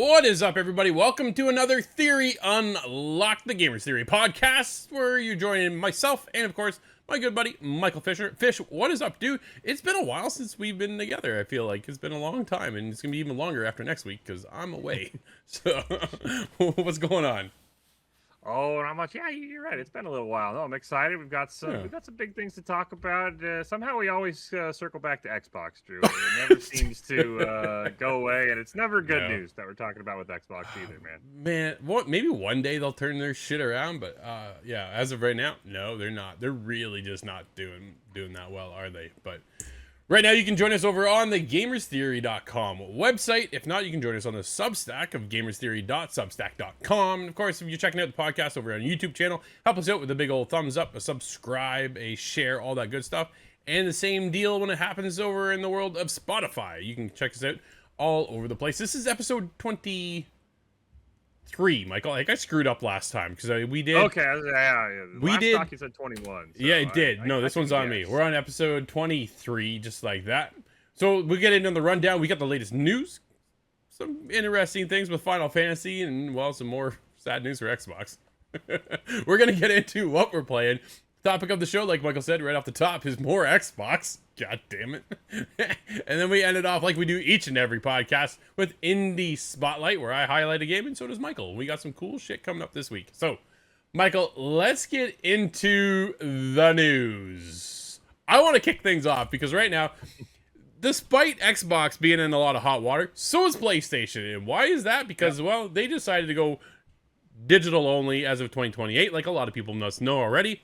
What is up, everybody? Welcome to another Theory Unlocked, the Gamerz Theory podcast, where you join in myself and, of course, my good buddy, Michael Fisher. Fish, what is up, dude? It's been a while since we've been together, I feel like. It's been a long time, and it's going to be even longer after next week, because I'm away. So, what's going on? Oh, not much. Yeah, you're right. It's been a little while. No, I'm excited. We've got some big things to talk about. Somehow we always circle back to Xbox, Drew. It never seems to go away, and it's never good news that we're talking about with Xbox either, man. Man, what? Maybe one day they'll turn their shit around, but yeah, as of right now, no, they're not. They're really just not doing that well, are they? But right now, you can join us over on the GamerzTheory.com website. If not, you can join us on the Substack of GamerzTheory.substack.com. And of course, if you're checking out the podcast over on YouTube channel, help us out with a big old thumbs up, a subscribe, a share, all that good stuff. And the same deal when it happens over in the world of Spotify. You can check us out all over the place. This is episode 23, Michael. Like I screwed up last time because we did. Okay, yeah. We did. Talk, you said 21. So yeah, it did. No, this one's on me. We're on episode 23, just like that. So we get into the rundown. We got the latest news, some interesting things with Final Fantasy, and well, some more sad news for Xbox. We're gonna get into what we're playing. Topic of the show, like Michael said right off the top, is more Xbox. God damn it. And then we ended off like we do each and every podcast with Indie Spotlight, where I highlight a game, and so does Michael. We got some cool shit coming up this week. So, Michael, let's get into the news. I want to kick things off because right now, despite Xbox being in a lot of hot water, so is PlayStation. And why is that? Because, well, they decided to go digital only as of 2028, like a lot of people must know already.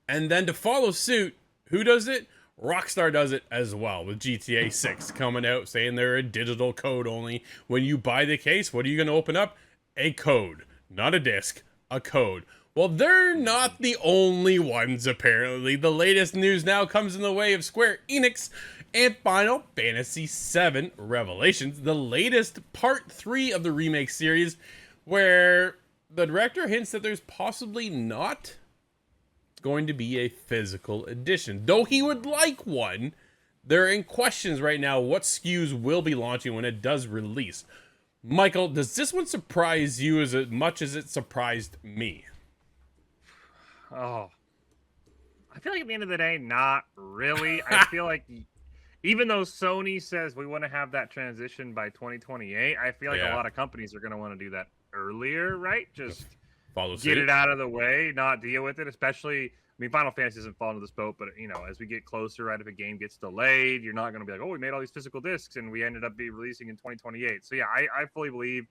And then to follow suit, who does it? Rockstar does it as well with GTA 6 coming out saying they're a digital code only. When you buy the case, what are you going to open up? A code. Not a disc, a code. Well, they're not the only ones, apparently. The latest news now comes in the way of Square Enix and Final Fantasy VII Revelations, the latest part 3 of the remake series, where the director hints that there's possibly not going to be a physical edition, though he would like one. They're in questions right now what SKUs will be launching when it does release. Michael, does this one surprise you as much as it surprised me? Oh, I feel like at the end of the day, not really. I feel like even though Sony says we want to have that transition by 2028, I feel like a lot of companies are going to want to do that earlier, right? Just follow suit. Get it out of the way, not deal with it. Especially, I mean, Final Fantasy doesn't fall into this boat, but you know, as we get closer, right? If a game gets delayed, you're not going to be like, oh, we made all these physical discs and we ended up releasing in 2028. So yeah, I fully believe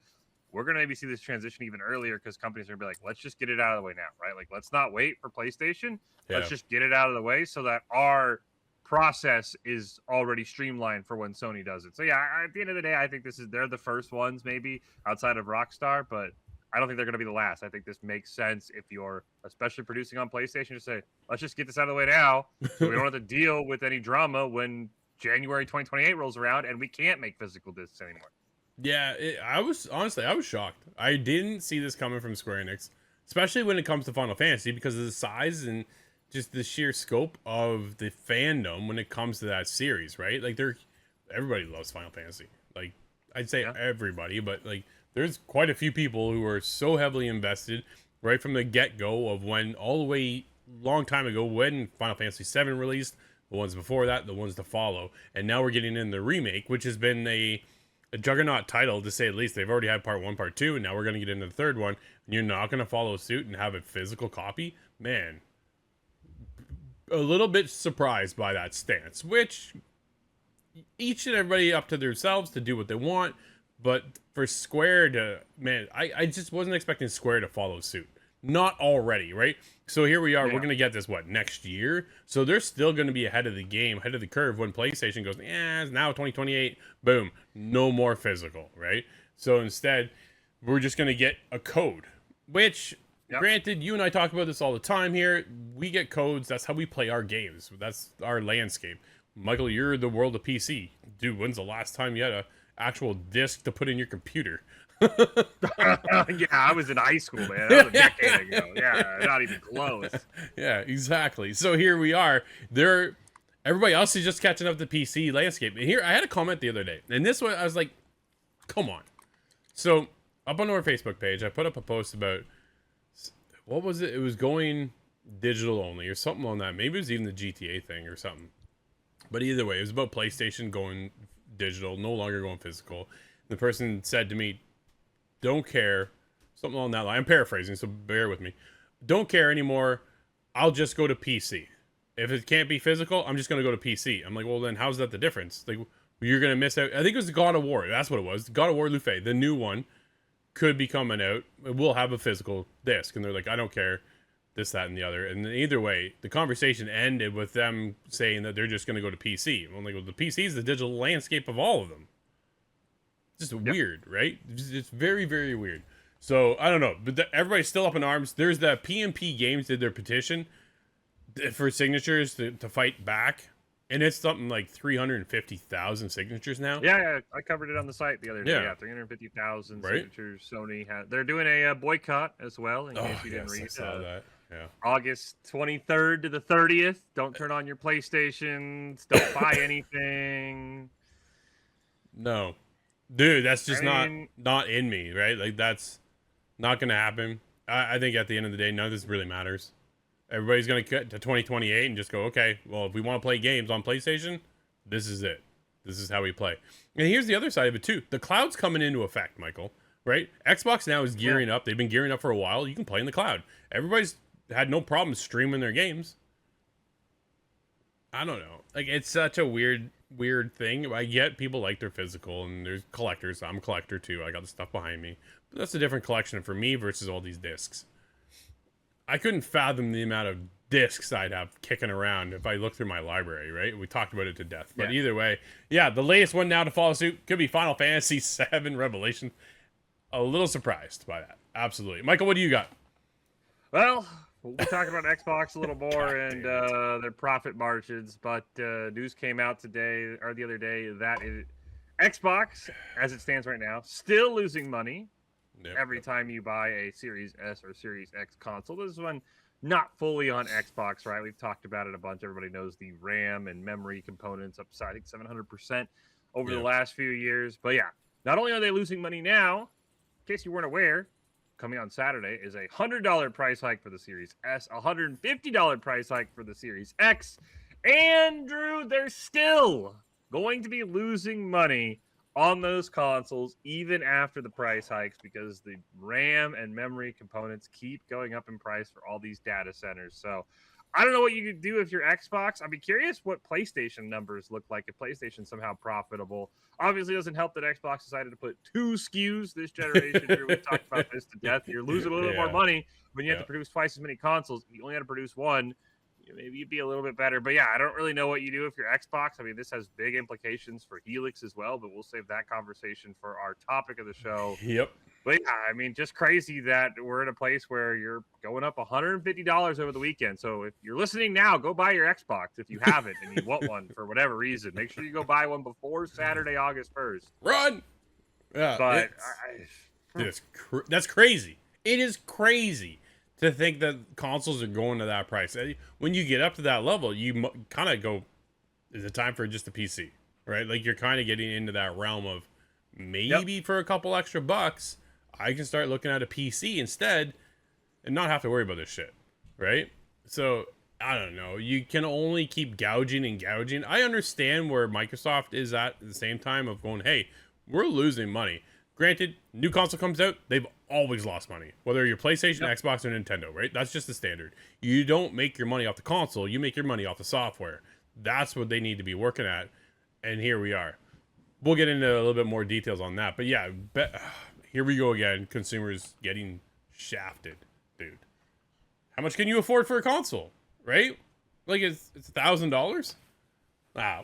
we're going to maybe see this transition even earlier because companies are going to be like, let's just get it out of the way now, right? Like, let's not wait for PlayStation. Let's just get it out of the way so that our process is already streamlined for when Sony does it. So yeah, at the end of the day, I think they're the first ones maybe outside of Rockstar, but I don't think they're going to be the last. I think this makes sense if you're especially producing on PlayStation to say, let's just get this out of the way now so we don't have to deal with any drama when January 2028 rolls around and we can't make physical discs anymore. Yeah, I was shocked. I didn't see this coming from Square Enix, especially when it comes to Final Fantasy because of the size and just the sheer scope of the fandom when it comes to that series, right? Like everybody loves Final Fantasy. Like I'd say everybody, but like there's quite a few people who are so heavily invested right from the get-go of when all the way long time ago when Final Fantasy VII released, the ones before that, the ones to follow, and now we're getting in the remake, which has been a juggernaut title to say at least. They've already had part 1, part 2, and now we're going to get into the third one, and you're not going to follow suit and have a physical copy? Man, a little bit surprised by that stance, which each and everybody up to themselves to do what they want. But for Square to, man, I just wasn't expecting Square to follow suit. Not already, right? So here we are. We're going to get this, next year? So they're still going to be ahead of the game, ahead of the curve when PlayStation goes, it's now 2028. Boom. No more physical, right? So instead, we're just going to get a code, which, granted, you and I talk about this all the time here. We get codes. That's how we play our games. That's our landscape. Michael, you're the world of PC. Dude, when's the last time you had a actual disc to put in your computer? Yeah, I was in high school, man. That was a decade ago. Yeah, not even close. Yeah, exactly. So here we are. Everybody else is just catching up to the PC landscape. And here, I had a comment the other day, and this one, I was like, come on. So up on our Facebook page, I put up a post about what was it? It was going digital only or something on that. Maybe it was even the GTA thing or something. But either way, it was about PlayStation going digital, no longer going physical. The person said to me, "Don't care," something along that line. I'm paraphrasing, so bear with me. "Don't care anymore. I'll just go to PC. If it can't be physical, I'm just going to go to PC." I'm like, well, then how's that the difference? Like, you're going to miss out. I think it was God of War. That's what it was. God of War Luffy, the new one, could be coming out. It will have a physical disc. And they're like, I don't care. This, that, and the other. And either way, the conversation ended with them saying that they're just going to go to PC. I'm like, well, the PC is the digital landscape of all of them. Just weird, right? It's very, very weird. So, I don't know. But everybody's still up in arms. There's the PMP Games did their petition for signatures to fight back. And it's something like 350,000 signatures now. Yeah, I covered it on the site the other day. Yeah, 350,000 signatures. Sony had. They're doing a boycott as well. In case you didn't read. I saw that. Yeah. August 23rd to the 30th. Don't turn on your PlayStations. Don't buy anything. No, dude, that's just not in me, right? Like that's not gonna happen. I think at the end of the day, none of this really matters. Everybody's going to cut to 2028 and just go, okay, well, if we want to play games on PlayStation, this is it. This is how we play. And here's the other side of it, too. The cloud's coming into effect, Michael, right? Xbox now is gearing up. They've been gearing up for a while. You can play in the cloud. Everybody's had no problem streaming their games. I don't know. Like, it's such a weird thing. I get people like their physical, and there's collectors. I'm a collector, too. I got the stuff behind me. But that's a different collection for me versus all these discs. I couldn't fathom the amount of discs I'd have kicking around if I looked through my library, right? We talked about it to death. But either way, the latest one now to follow suit could be Final Fantasy VII Revelation. A little surprised by that. Absolutely. Michael, what do you got? Well, we'll be talking about Xbox a little more and their profit margins. But news came out today or the other day that Xbox, as it stands right now, still losing money. Every time you buy a Series S or Series X console. This one not fully on Xbox, right? We've talked about it a bunch. Everybody knows the RAM and memory components upside, I think 700% over the last few years. But not only are they losing money now, in case you weren't aware, coming on Saturday is a $100 price hike for the Series S, $150 price hike for the Series X. And Drew, they're still going to be losing money on those consoles even after the price hikes because the RAM and memory components keep going up in price for all these data centers. So I don't know what you could do if you're Xbox. I'd be curious what PlayStation numbers look like if PlayStation's somehow profitable. Obviously, it doesn't help that Xbox decided to put 2 SKUs this generation. We've talked about this to death. You're losing a little bit more money when you have to produce twice as many consoles. You only had to produce one. Maybe you'd be a little bit better. But I don't really know what you do if you're Xbox. I mean, this has big implications for Helix as well, but we'll save that conversation for our topic of the show. Yep. But I mean, just crazy that we're in a place where you're going up $150 over the weekend. So if you're listening now, go buy your Xbox if you haven't and you want one for whatever reason. Make sure you go buy one before Saturday, August 1st. Run! Yeah, but that's crazy. It is crazy to think that consoles are going to that price. When you get up to that level, you kind of go, is it time for just a PC, right? Like you're kind of getting into that realm of maybe for a couple extra bucks, I can start looking at a PC instead and not have to worry about this shit, right? So I don't know. You can only keep gouging and gouging. I understand where Microsoft is at the same time of going, hey, we're losing money. Granted, new console comes out, they've always lost money. Whether you're PlayStation, Xbox, or Nintendo, right? That's just the standard. You don't make your money off the console, you make your money off the software. That's what they need to be working at. And here we are. We'll get into a little bit more details on that. But here we go again. Consumers getting shafted, dude. How much can you afford for a console, right? Like it's $1,000?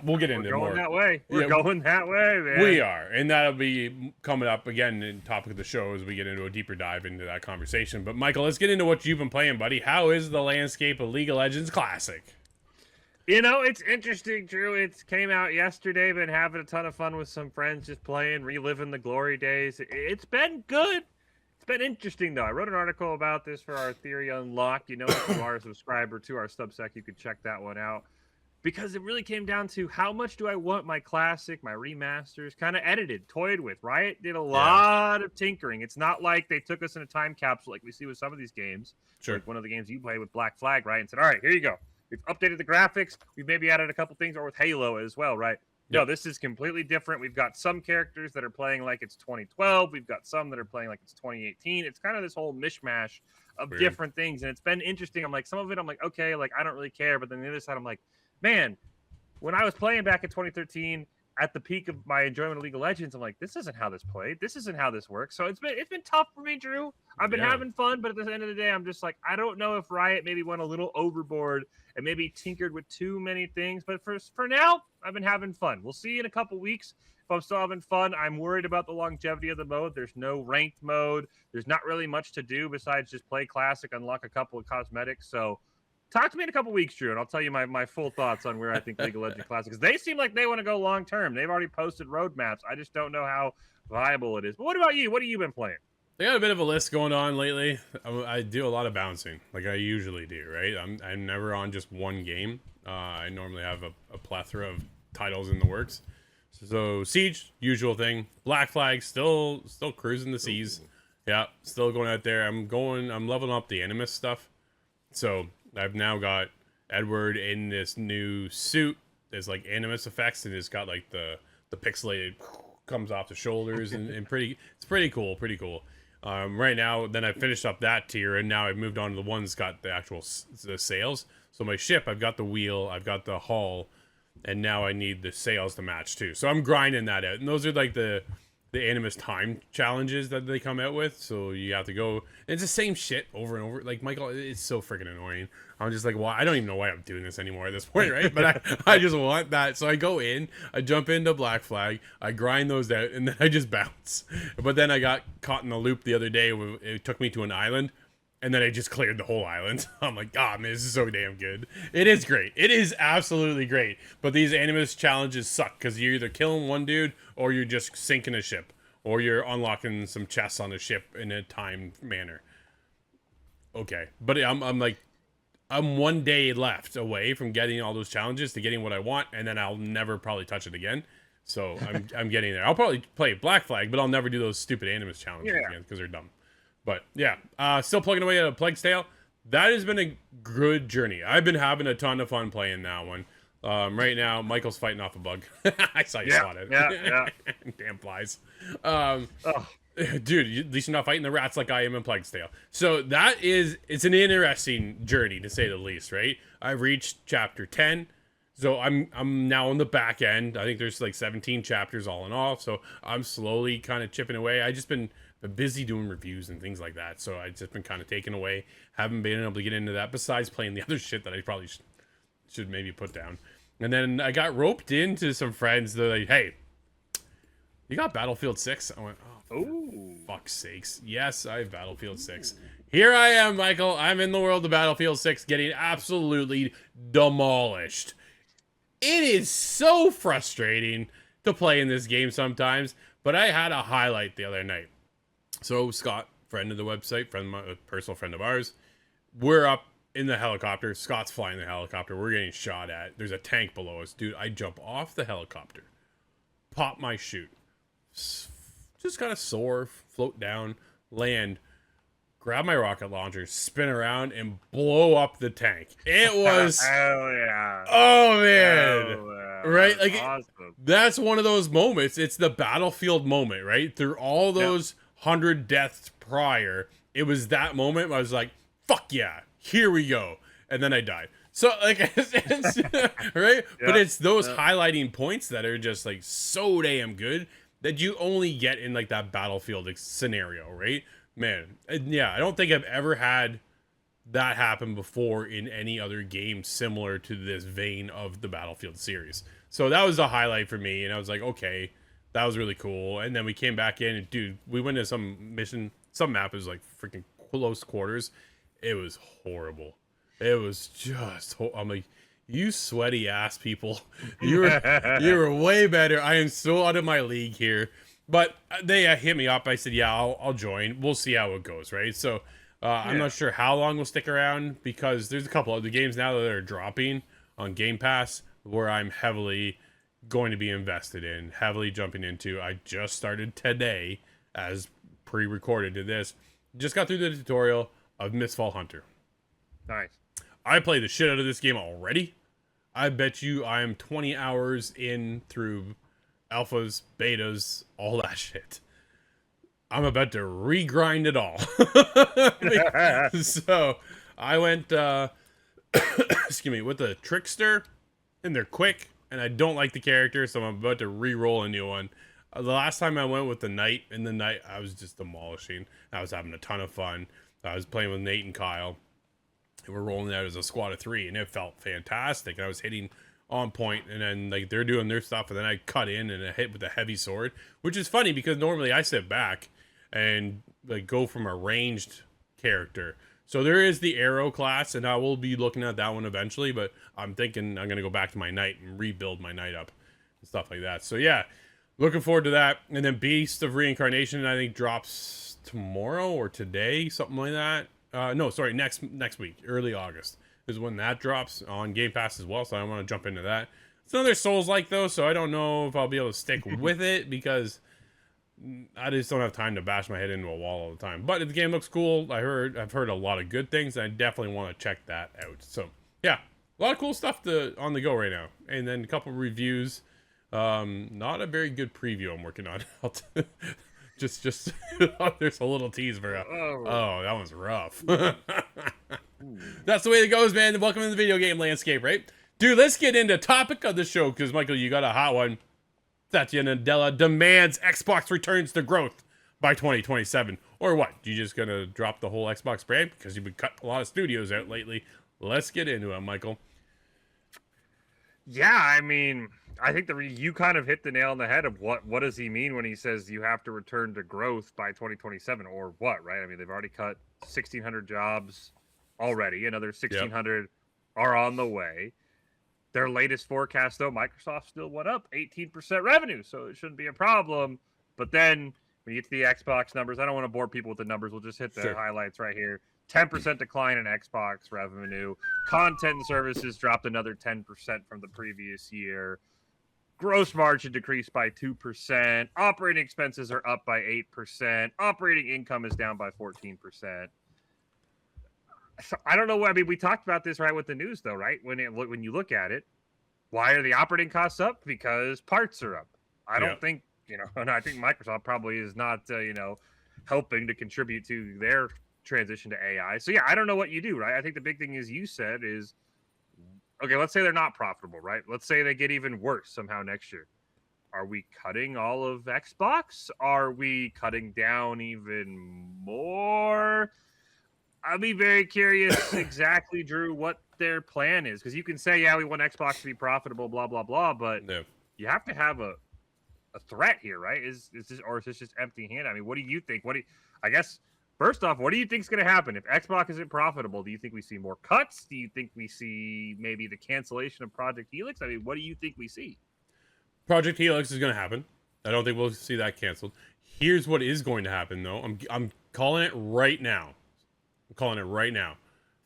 We'll get into more. We're going that way. We're going that way, man. We are. And that'll be coming up again in topic of the show as we get into a deeper dive into that conversation. But Michael, let's get into what you've been playing, buddy. How is the landscape of League of Legends Classic? It's interesting, Drew. It came out yesterday. Been having a ton of fun with some friends, just playing, reliving the glory days. It's been good. It's been interesting, though. I wrote an article about this for our Theory Unlocked. If you are a subscriber to our Substack, you can check that one out. because it really came down to how much do I want my classic, my remasters, kind of edited, toyed with. Riot did a lot of tinkering. It's not like they took us in a time capsule like we see with some of these games. Sure. Like one of the games you play with Black Flag, right? And said, all right, here you go. We've updated the graphics. We've maybe added a couple things, or with Halo as well, right? Yep. No, this is completely different. We've got some characters that are playing like it's 2012. We've got some that are playing like it's 2018. It's kind of this whole mishmash of different things. And it's been interesting. I'm like, some of it, I'm like, okay, like I don't really care. But then the other side, I'm like, man, when I was playing back in 2013 at the peak of my enjoyment of League of Legends, I'm like, this isn't how this played. This isn't how this works. So it's been tough for me, Drew. I've been having fun, but at the end of the day, I'm just like, I don't know if Riot maybe went a little overboard and maybe tinkered with too many things. But for now, I've been having fun. We'll see in a couple weeks if I'm still having fun. I'm worried about the longevity of the mode. There's no ranked mode. There's not really much to do besides just play classic, unlock a couple of cosmetics. So talk to me in a couple weeks, Drew, and I'll tell you my full thoughts on where I think League of Legends Classic, because they seem like they want to go long term. They've already posted roadmaps. I just don't know how viable it is. But what about you? What have you been playing? I got a bit of a list going on lately. I do a lot of bouncing, like I usually do, right? I'm never on just one game. I normally have a plethora of titles in the works. So Siege, usual thing. Black Flag, still cruising the seas. Yeah, still going out there. I'm leveling up the Animus stuff. So I've now got Edward in this new suit. There's like Animus effects, and it's got like the pixelated comes off the shoulders, and it's pretty cool. Right now, then I finished up that tier, and now I've moved on to the one that's got the actual the sails. So my ship, I've got the wheel, I've got the hull, and now I need the sails to match too. So I'm grinding that out, and those are like the Animus time challenges that they come out with. So you have to go, and it's the same shit over and over. Like, Michael, it's so freaking annoying. I'm just like, well, I don't even know why I'm doing this anymore at this point, right? But I just want that. So I go in, I jump into Black Flag, I grind those out, and then I just bounce. But then I got caught in a loop the other day. It took me to an island, and then I just cleared the whole island. I'm like, God, man, this is so damn good. It is great. It is absolutely great. But these Animus challenges suck, because you're either killing one dude, or you're just sinking a ship, or you're unlocking some chests on a ship in a timed manner. Okay. But I'm one day left away from getting all those challenges to getting what I want, and then I'll never probably touch it again. So I'm getting there. I'll probably play Black Flag, but I'll never do those stupid Animus challenges again, because they're dumb. But yeah, still plugging away at a Plague's Tale. That has been a good journey. I've been having a ton of fun playing that one. Right now, Michael's fighting off a bug. I saw you swat it. Yeah. Damn flies. Dude, at least you're not fighting the rats like I am in Plague's Tale. So it's an interesting journey, to say the least, right? I reached chapter 10. So I'm now on the back end. I think there's like 17 chapters all in all. So I'm slowly kind of chipping away. I just been busy doing reviews and things like that. So I've just been kind of taken away. Haven't been able to get into that, besides playing the other shit that I probably should maybe put down. And then I got roped into some friends. They're like, hey, you got Battlefield 6? I went, oh, fuck's sakes. Yes, I have Battlefield 6. Here I am, Michael. I'm in the world of Battlefield 6, getting absolutely demolished. It is so frustrating to play in this game sometimes, but I had a highlight the other night. So Scott, friend of the website, personal friend of ours, we're up in the helicopter. Scott's flying the helicopter. We're getting shot at. There's a tank below us. Dude, I jump off the helicopter, pop my chute, just kind of soar, float down, land, grab my rocket launcher, spin around, and blow up the tank. It was... Hell yeah. Oh, man. Oh, right? Like, awesome. That's one of those moments. It's the Battlefield moment, right? Through all those 100 deaths prior, it was that moment where I was like, fuck yeah, here we go. And then I died. So, like, it's right? But it's those highlighting points that are just, like, so damn good that you only get in, like, that Battlefield scenario, right? Man, yeah, I don't think I've ever had that happen before in any other game similar to this vein of the Battlefield series. So that was a highlight for me, and I was like, okay, that was really cool. And then we came back in, and dude, we went to some mission, some map was like freaking close quarters. It was horrible. It was just, I'm like, you sweaty ass people, you were way better. I am so out of my league here. But they hit me up. I said, yeah, I'll join. We'll see how it goes, right? So I'm not sure how long we'll stick around, because there's a couple of the games now that are dropping on Game Pass. where I'm heavily going to be invested in, heavily jumping into. I just started today, as pre-recorded to this. Just got through the tutorial of Mistfall Hunter. Nice. I played the shit out of this game already. I bet you I am 20 hours in through alphas, betas, all that shit. I'm about to regrind it all. So I went, excuse me, with the Trickster, and they're quick, and I don't like the character, so I'm about to re-roll a new one. The last time I went with the Knight, and the Knight, I was just demolishing. I was having a ton of fun. I was playing with Nate and Kyle. And we're rolling out as a squad of 3, and it felt fantastic. I was hitting on point, and then like they're doing their stuff, and then I cut in and I hit with a heavy sword, which is funny because normally I sit back and like go from a ranged character. So there is the arrow class, and I will be looking at that one eventually, but I'm thinking I'm gonna go back to my Knight and rebuild my Knight up and stuff like that. So yeah, looking forward to that. And then Beast of Reincarnation, I think, drops tomorrow or today, something like that. No, sorry, next week, early August is when that drops on Game Pass as well. So I want to jump into that. It's another Souls-like though, so I don't know if I'll be able to stick with it because I just don't have time to bash my head into a wall all the time. But the game looks cool. I've heard a lot of good things, and I definitely want to check that out. So yeah, a lot of cool stuff on the go right now, and then a couple reviews. Not a very good preview I'm working on. just there's a little tease for oh, that one's rough. That's the way it goes, man. Welcome to the video game landscape, right? Dude, let's get into topic of the show, because Michael, you got a hot one. Satya Nadella demands Xbox returns to growth by 2027. Or what? You just gonna drop the whole Xbox brand because you've been cutting a lot of studios out lately? Let's get into it, Michael. Yeah, I mean, I think you kind of hit the nail on the head of what does he mean when he says you have to return to growth by 2027, or what, right? I mean, they've already cut 1,600 jobs already. Another 1,600 are on the way. Their latest forecast, though, Microsoft still went up 18% revenue, so it shouldn't be a problem. But then when you get to the Xbox numbers, I don't want to bore people with the numbers. We'll just hit the highlights right here. 10% decline in Xbox revenue. Content and services dropped another 10% from the previous year. Gross margin decreased by 2%. Operating expenses are up by 8%. Operating income is down by 14%. So I don't know. I mean, we talked about this right with the news, though, right? When you look at it, why are the operating costs up? Because parts are up. I don't think, and I think Microsoft probably is not, helping to contribute to their transition to AI. So yeah, I don't know what you do, right? I think the big thing is you said is, okay, let's say they're not profitable, right? Let's say they get even worse somehow next year. Are we cutting all of Xbox? Are we cutting down even more? I'll be very curious exactly, Drew, what their plan is. Because you can say, yeah, we want Xbox to be profitable, blah, blah, blah. But you have to have a threat here, right? Is this just empty-handed? I mean, what do you think? I guess, first off, what do you think is going to happen? If Xbox isn't profitable, do you think we see more cuts? Do you think we see maybe the cancellation of Project Helix? I mean, what do you think we see? Project Helix is going to happen. I don't think we'll see that canceled. Here's what is going to happen, though. I'm calling it right now.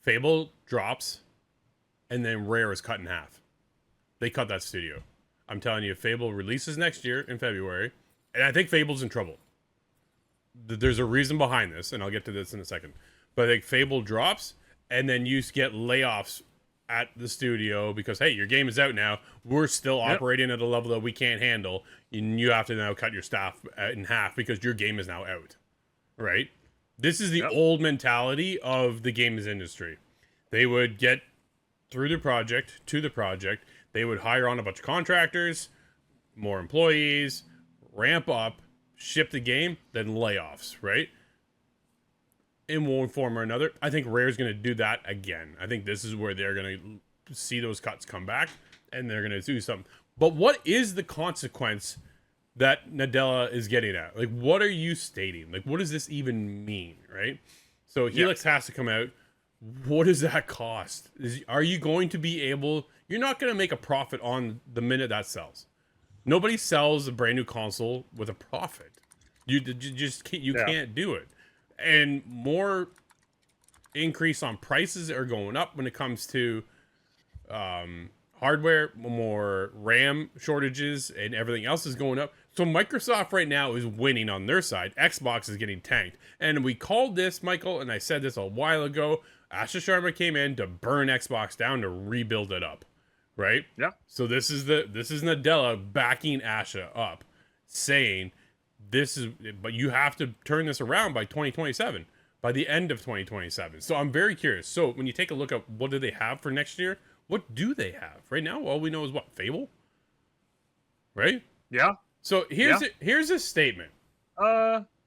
Fable drops, and then Rare is cut in half. They cut that studio. I'm telling you, Fable releases next year in February, and I think Fable's in trouble. There's a reason behind this, and I'll get to this in a second. But I think Fable drops, and then you get layoffs at the studio because, hey, your game is out now. We're still operating at a level that we can't handle, and you have to now cut your staff in half because your game is now out, right? This is the old mentality of the games industry. They would get through the project, they would hire on a bunch of contractors, more employees, ramp up, ship the game, then layoffs, right? In one form or another. I think Rare's going to do that again. I think this is where they're going to see those cuts come back, and they're going to do something. But what is the consequence that Nadella is getting at? Like, what are you stating? Like, what does this even mean, right? So Helix has to come out. What does that cost? Are you going to be able... You're not going to make a profit on the minute that sells. Nobody sells a brand new console with a profit. You just can't do it. And more increase on prices are going up when it comes to hardware, more RAM shortages, and everything else is going up. So Microsoft right now is winning on their side. Xbox is getting tanked. And we called this, Michael, and I said this a while ago. Asha Sharma came in to burn Xbox down to rebuild it up. Right? Yeah. So this is Nadella backing Asha up, saying but you have to turn this around by 2027, by the end of 2027. So I'm very curious. So when you take a look at what do they have for next year, what do they have right now? All we know is what, Fable, right? Yeah. So here's a statement.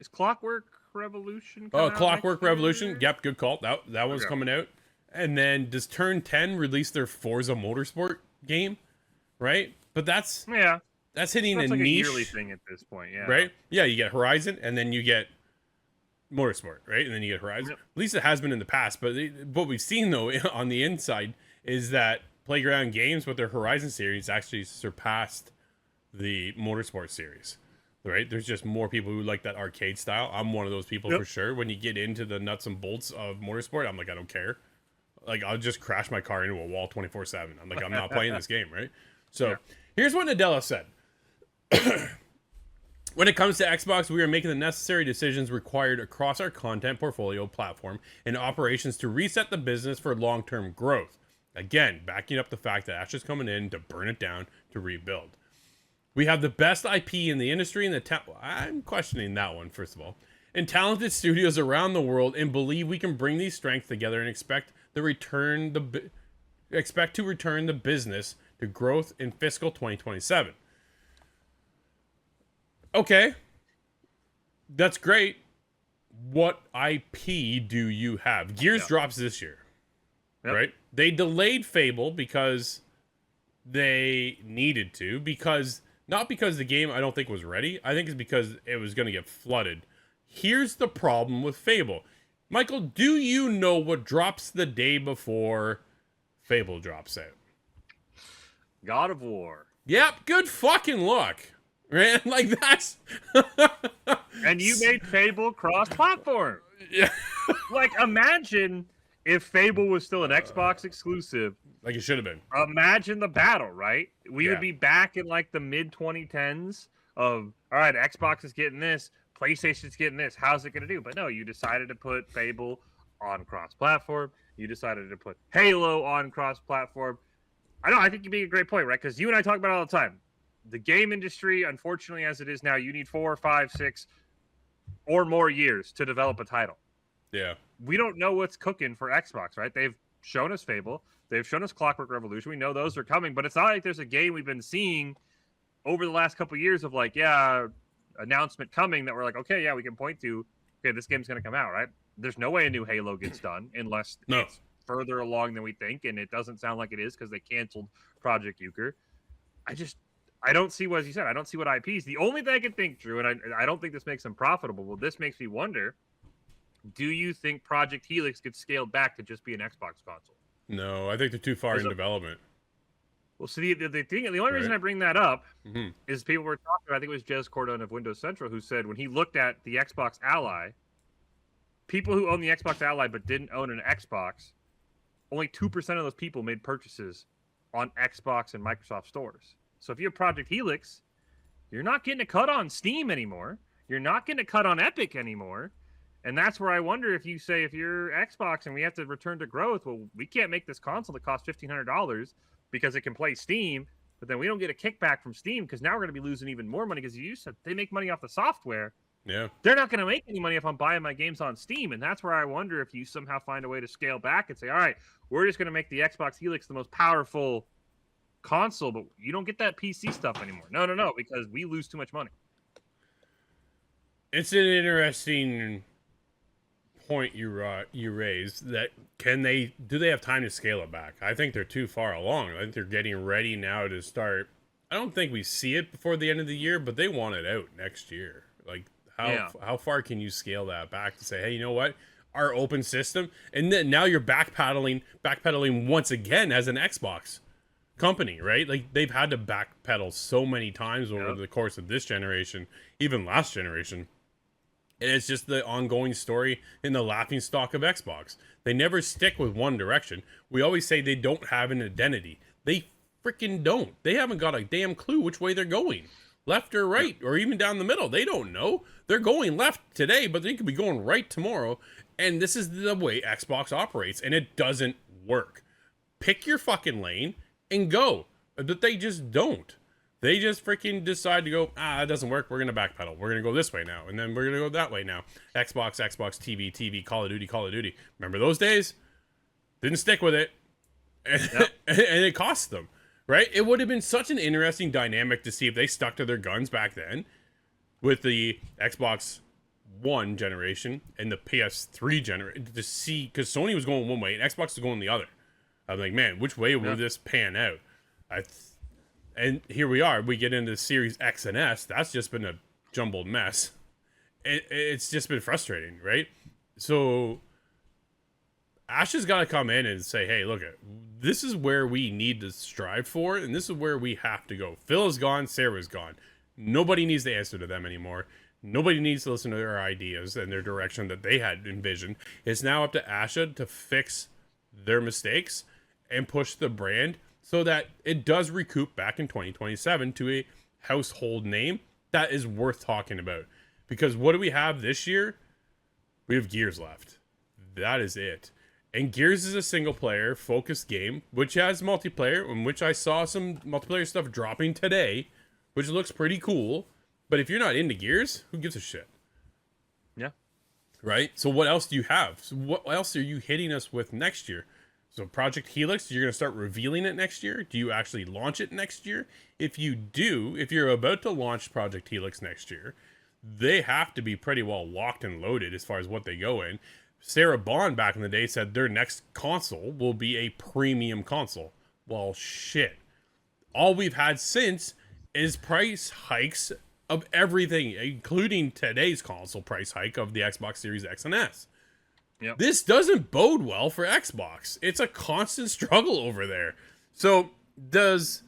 Is Clockwork Revolution? Clockwork Revolution. Yep, good call. That was coming out. And then does Turn 10 release their Forza Motorsport game? Right? But that's hitting that's a like niche. A yearly thing at this point, yeah. Right? Yeah, you get Horizon and then you get Motorsport, right? And then you get Horizon. Yep. At least it has been in the past. But what we've seen, though, on the inside is that Playground Games with their Horizon series actually surpassed the Motorsport series. Right? There's just more people who like that arcade style. I'm one of those people for sure. When you get into the nuts and bolts of Motorsport, I'm like, I don't care. Like, I'll just crash my car into a wall 24/7. I'm like, I'm not playing this game, right? So here's what Nadella said. When it comes to Xbox, we are making the necessary decisions required across our content portfolio, platform, and operations to reset the business for long-term growth. Again, backing up the fact that Ash is coming in to burn it down to rebuild. We have the best IP in the industry, and I'm questioning that one, first of all, and talented studios around the world, and believe we can bring these strengths together and expect to return the business to growth in fiscal 2027. Okay, that's great. What IP do you have? Gears drops this year, right? They delayed Fable because they needed to, not because the game I don't think was ready. I think it's because it was going to get flooded. Here's the problem with Fable. Michael, do you know what drops the day before Fable drops out? God of War. Yep, good fucking luck. Right? Like, that's... And you made Fable cross-platform. Yeah. Like, imagine if Fable was still an Xbox exclusive. Like it should have been. Imagine the battle, right? We would be back in, like, the mid-2010s of, all right, Xbox is getting this, PlayStation's getting this. How's it going to do? But no, you decided to put Fable on cross-platform. You decided to put Halo on cross-platform. I think you make a great point, right? Because you and I talk about it all the time. The game industry, unfortunately, as it is now, you need 4, 5, 6, or more years to develop a title. Yeah. We don't know what's cooking for Xbox, right? They've shown us Fable. They've shown us Clockwork Revolution. We know those are coming, but it's not like there's a game we've been seeing over the last couple of years of like, announcement coming that we're like, okay, we can point to, okay, this game's going to come out, right? There's no way a new Halo gets done unless it's further along than we think, and it doesn't sound like it is because they canceled Project Euchre. I don't see what, as you said, I don't see what IPs. The only thing I can think, Drew, and I don't think this makes them profitable, well, this makes me wonder, do you think Project Helix gets scaled back to just be an Xbox console? No, I think they're too far in development. Well, so the only reason I bring that up is people were talking about, I think it was Jez Cordon of Windows Central who said when he looked at the Xbox Ally, people who own the Xbox Ally but didn't own an Xbox, only 2% of those people made purchases on Xbox and Microsoft stores. So if you have Project Helix, you're not getting a cut on Steam anymore. You're not getting a cut on Epic anymore. And that's where I wonder if you say, if you're Xbox and we have to return to growth, well, we can't make this console that costs $1,500 because it can play Steam, but then we don't get a kickback from Steam because now we're going to be losing even more money because you said they make money off the software. Yeah. They're not going to make any money if I'm buying my games on Steam. And that's where I wonder if you somehow find a way to scale back and say, all right, we're just going to make the Xbox Helix the most powerful console, but you don't get that PC stuff anymore. No, because we lose too much money. It's an interesting point you raised, that do they have time to scale it back? I think they're too far along. I think they're getting ready now to start. I don't think we see it before the end of the year, but they want it out next year. Like, how far can you scale that back to say, hey, you know what, our open system, and then now you're backpedaling once again as an Xbox company, right? Like, they've had to backpedal so many times over the course of this generation, even last generation. And it's just the ongoing story in the laughing stock of Xbox. They never stick with one direction. We always say they don't have an identity. They freaking don't. They haven't got a damn clue which way they're going. Left or right, or even down the middle. They don't know. They're going left today, but they could be going right tomorrow. And this is the way Xbox operates, and it doesn't work. Pick your fucking lane and go. But they just don't. They just freaking decide to go, it doesn't work. We're going to backpedal. We're going to go this way now. And then we're going to go that way now. Xbox, TV, Call of Duty. Remember those days? Didn't stick with it. And it cost them, right? It would have been such an interesting dynamic to see if they stuck to their guns back then with the Xbox One generation and the PS3 generation to see, because Sony was going one way and Xbox was going the other. I'm like, man, which way will this pan out? And here we are. We get into Series X and S. That's just been a jumbled mess. It's just been frustrating, right? So Ash has got to come in and say, hey, look, this is where we need to strive for, and this is where we have to go. Phil is gone. Sarah's gone. Nobody needs to answer to them anymore. Nobody needs to listen to their ideas and their direction that they had envisioned. It's now up to Asha to fix their mistakes and push the brand so that it does recoup back in 2027 to a household name that is worth talking about. Because what do we have this year? We have Gears left. That is it. And Gears is a single player focused game, which has multiplayer, in which I saw some multiplayer stuff dropping today, which looks pretty cool. But if you're not into Gears, who gives a shit? Yeah. Right? So what else do you have? So what else are you hitting us with next year? So Project Helix, you're going to start revealing it next year? Do you actually launch it next year? If you do, if you're about to launch Project Helix next year, they have to be pretty well locked and loaded as far as what they go in. Sarah Bond back in the day said their next console will be a premium console. Well, shit. All we've had since is price hikes of everything, including today's console price hike of the Xbox Series X and S. Yep. This doesn't bode well for Xbox. It's a constant struggle over there. So if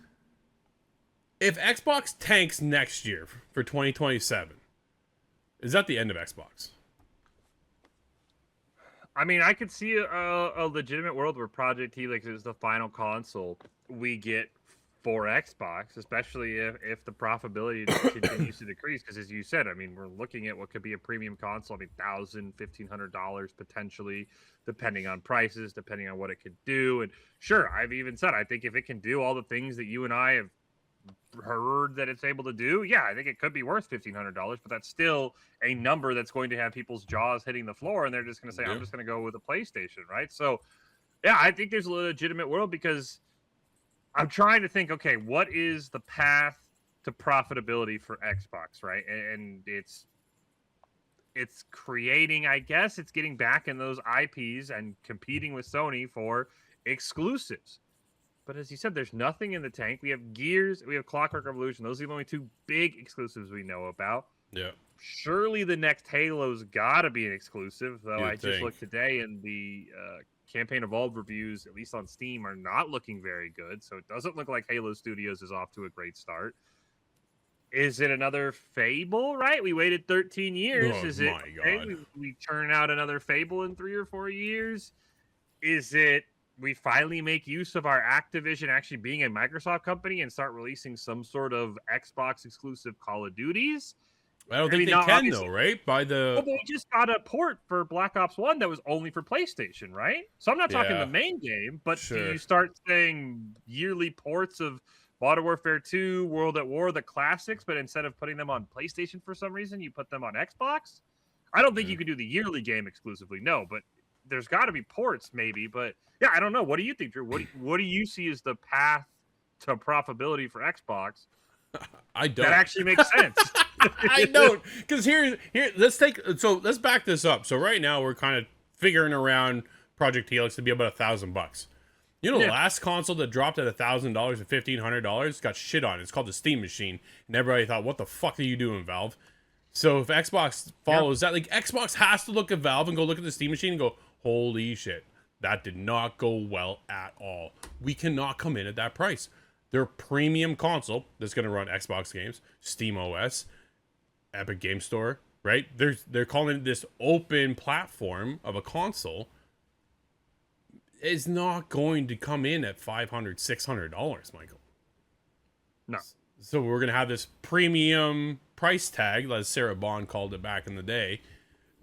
Xbox tanks next year for 2027, is that the end of Xbox? I mean, I could see a legitimate world where Project Helix is the final console we get for Xbox, especially if the profitability continues to decrease. Because as you said, I mean, we're looking at what could be a premium console. I mean, $1,000, $1,500 potentially, depending on prices, depending on what it could do. And sure, I've even said, I think if it can do all the things that you and I have heard that it's able to do, yeah, I think it could be worth $1,500, but that's still a number that's going to have people's jaws hitting the floor, and they're just going to say, I'm just going to go with a PlayStation, right? So, yeah, I think there's a legitimate world, because I'm trying to think, okay, what is the path to profitability for Xbox, right? And it's creating, I guess, it's getting back in those IPs and competing with Sony for exclusives. But as you said, there's nothing in the tank. We have Gears, we have Clockwork Revolution. Those are the only two big exclusives we know about. Yeah. Surely the next Halo's got to be an exclusive, though. You'd I just think. looked today, and the Campaign Evolved reviews, at least on Steam, are not looking very good. So it doesn't look like Halo Studios is off to a great start. Is it another Fable, right? We waited 13 years. Oh, is it my okay, God. we turn out another Fable in 3 or 4 years? Is it we finally make use of our Activision actually being a Microsoft company and start releasing some sort of Xbox exclusive Call of Duties? I don't think they can, though, right? By the... Well, they just got a port for Black Ops 1 that was only for PlayStation, right? So I'm not talking the main game, but do you start saying yearly ports of Modern Warfare 2, World at War, the classics, but instead of putting them on PlayStation for some reason, you put them on Xbox? I don't think you could do the yearly game exclusively, no, but there's got to be ports maybe. But yeah, I don't know. What do you think, Drew? What do you see as the path to profitability for Xbox? I don't. That actually makes sense. I don't, because here let's back this up. So right now we're kind of figuring around Project Helix to be about $1,000. You know, the last console that dropped at $1,000 or $1,500 got shit on. It's called the Steam Machine, and everybody thought, "What the fuck are you doing, Valve?" So if Xbox follows that, like, Xbox has to look at Valve and go look at the Steam Machine and go, "Holy shit, that did not go well at all. We cannot come in at that price." Their premium console that's going to run Xbox games, Steam OS, Epic Game Store, right? They're calling it this open platform of a console. Is not going to come in at $500, $600, Michael. No. So we're gonna have this premium price tag, as Sarah Bond called it back in the day,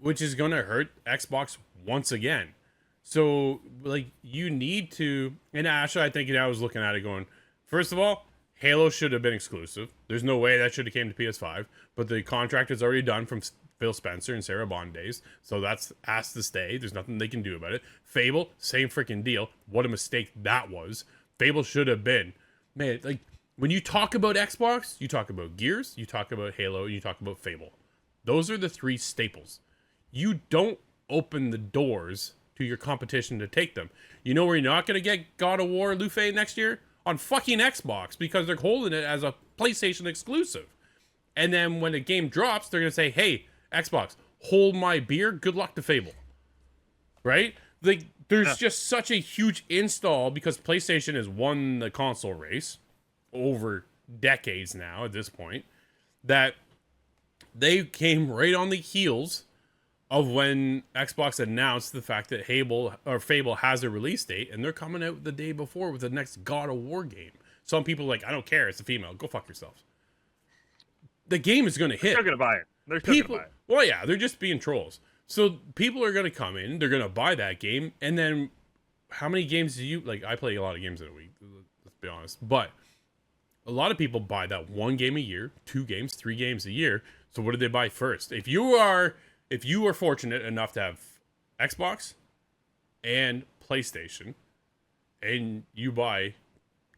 which is gonna hurt Xbox once again. So like you need to, and actually I think I was looking at it going, first of all, Halo should have been exclusive. There's no way that should have came to PS5, but the contract is already done from Phil Spencer and Sarah Bond days, so that's asked to stay. There's nothing they can do about it. Fable, same freaking deal. What a mistake that was. Fable should have been, man. Like when you talk about Xbox, you talk about Gears, you talk about Halo, you talk about Fable. Those are the three staples. You don't open the doors to your competition to take them. You know where you're not going to get God of War Luffy next year? On fucking Xbox, because they're holding it as a PlayStation exclusive. And then when the game drops, they're going to say, hey, Xbox, hold my beer. Good luck to Fable. Right? Like, there's just such a huge install because PlayStation has won the console race over decades now at this point, that they came right on the heels of when Xbox announced the fact that Fable has a release date, and they're coming out the day before with the next God of War game. Some people are like, I don't care, it's a female. Go fuck yourselves. The game is going to hit. They're still going to buy it. They're still going to buy it. Well, yeah, they're just being trolls. So people are going to come in, they're going to buy that game, and then how many games do you... Like, I play a lot of games in a week, let's be honest. But a lot of people buy that 1 game a year, 2 games, 3 games a year. So what do they buy first? If you are fortunate enough to have Xbox and PlayStation, and you buy